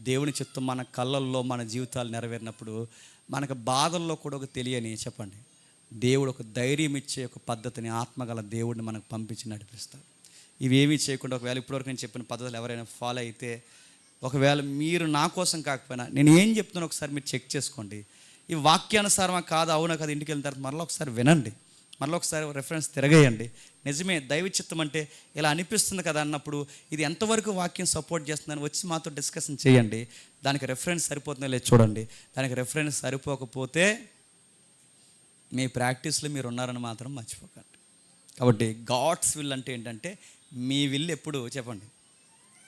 దేవుని చిత్తం మన కళ్ళల్లో మన జీవితాలు నెరవేరినప్పుడు మనకు బాధల్లో కూడా ఒక తెలియని చెప్పండి, దేవుడు ఒక ధైర్యం ఇచ్చే ఒక పద్ధతిని, ఆత్మగల దేవుడిని మనకు పంపించి నడిపిస్తాడు. ఇవేమీ చేయకుండా ఒకవేళ ఇప్పటివరకు నేను చెప్పిన పద్ధతులు ఎవరైనా ఫాలో అయితే, ఒకవేళ మీరు నా కోసం కాకపోయినా నేను ఏం చెప్తున్నానో ఒకసారి మీరు చెక్ చేసుకోండి. ఈ వాక్యానుసారమా కాదు, అవునా కదా, ఇంటికి వెళ్ళిన తర్వాత మరలా ఒకసారి వినండి, మరలా ఒకసారి రెఫరెన్స్ తిరగేయండి. నిజమే దైవ చిత్తం అంటే ఇలా అనిపిస్తుంది కదా అన్నప్పుడు ఇది ఎంతవరకు వాక్యం సపోర్ట్ చేస్తుందని వచ్చి మాతో డిస్కషన్ చేయండి. దానికి రెఫరెన్స్ సరిపోతుందో లేదు చూడండి. దానికి రెఫరెన్స్ సరిపోకపోతే మీ ప్రాక్టీస్లో మీరు ఉన్నారని మాత్రం మర్చిపోకండి. కాబట్టి గాడ్స్ విల్ అంటే ఏంటంటే, మీ విల్ ఎప్పుడు చెప్పండి,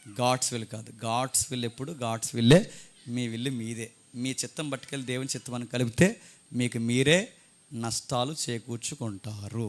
గాడ్స్ విల్ కాదు. గాడ్స్ విల్ ఎప్పుడు గాడ్స్ విల్లే, మీ విల్ మీదే. మీ చిత్తం పట్టుకెళ్ళి దేవుని చిత్తం అని కలిపితే మీకు మీరే నష్టాలు చేకూర్చుకుంటారు.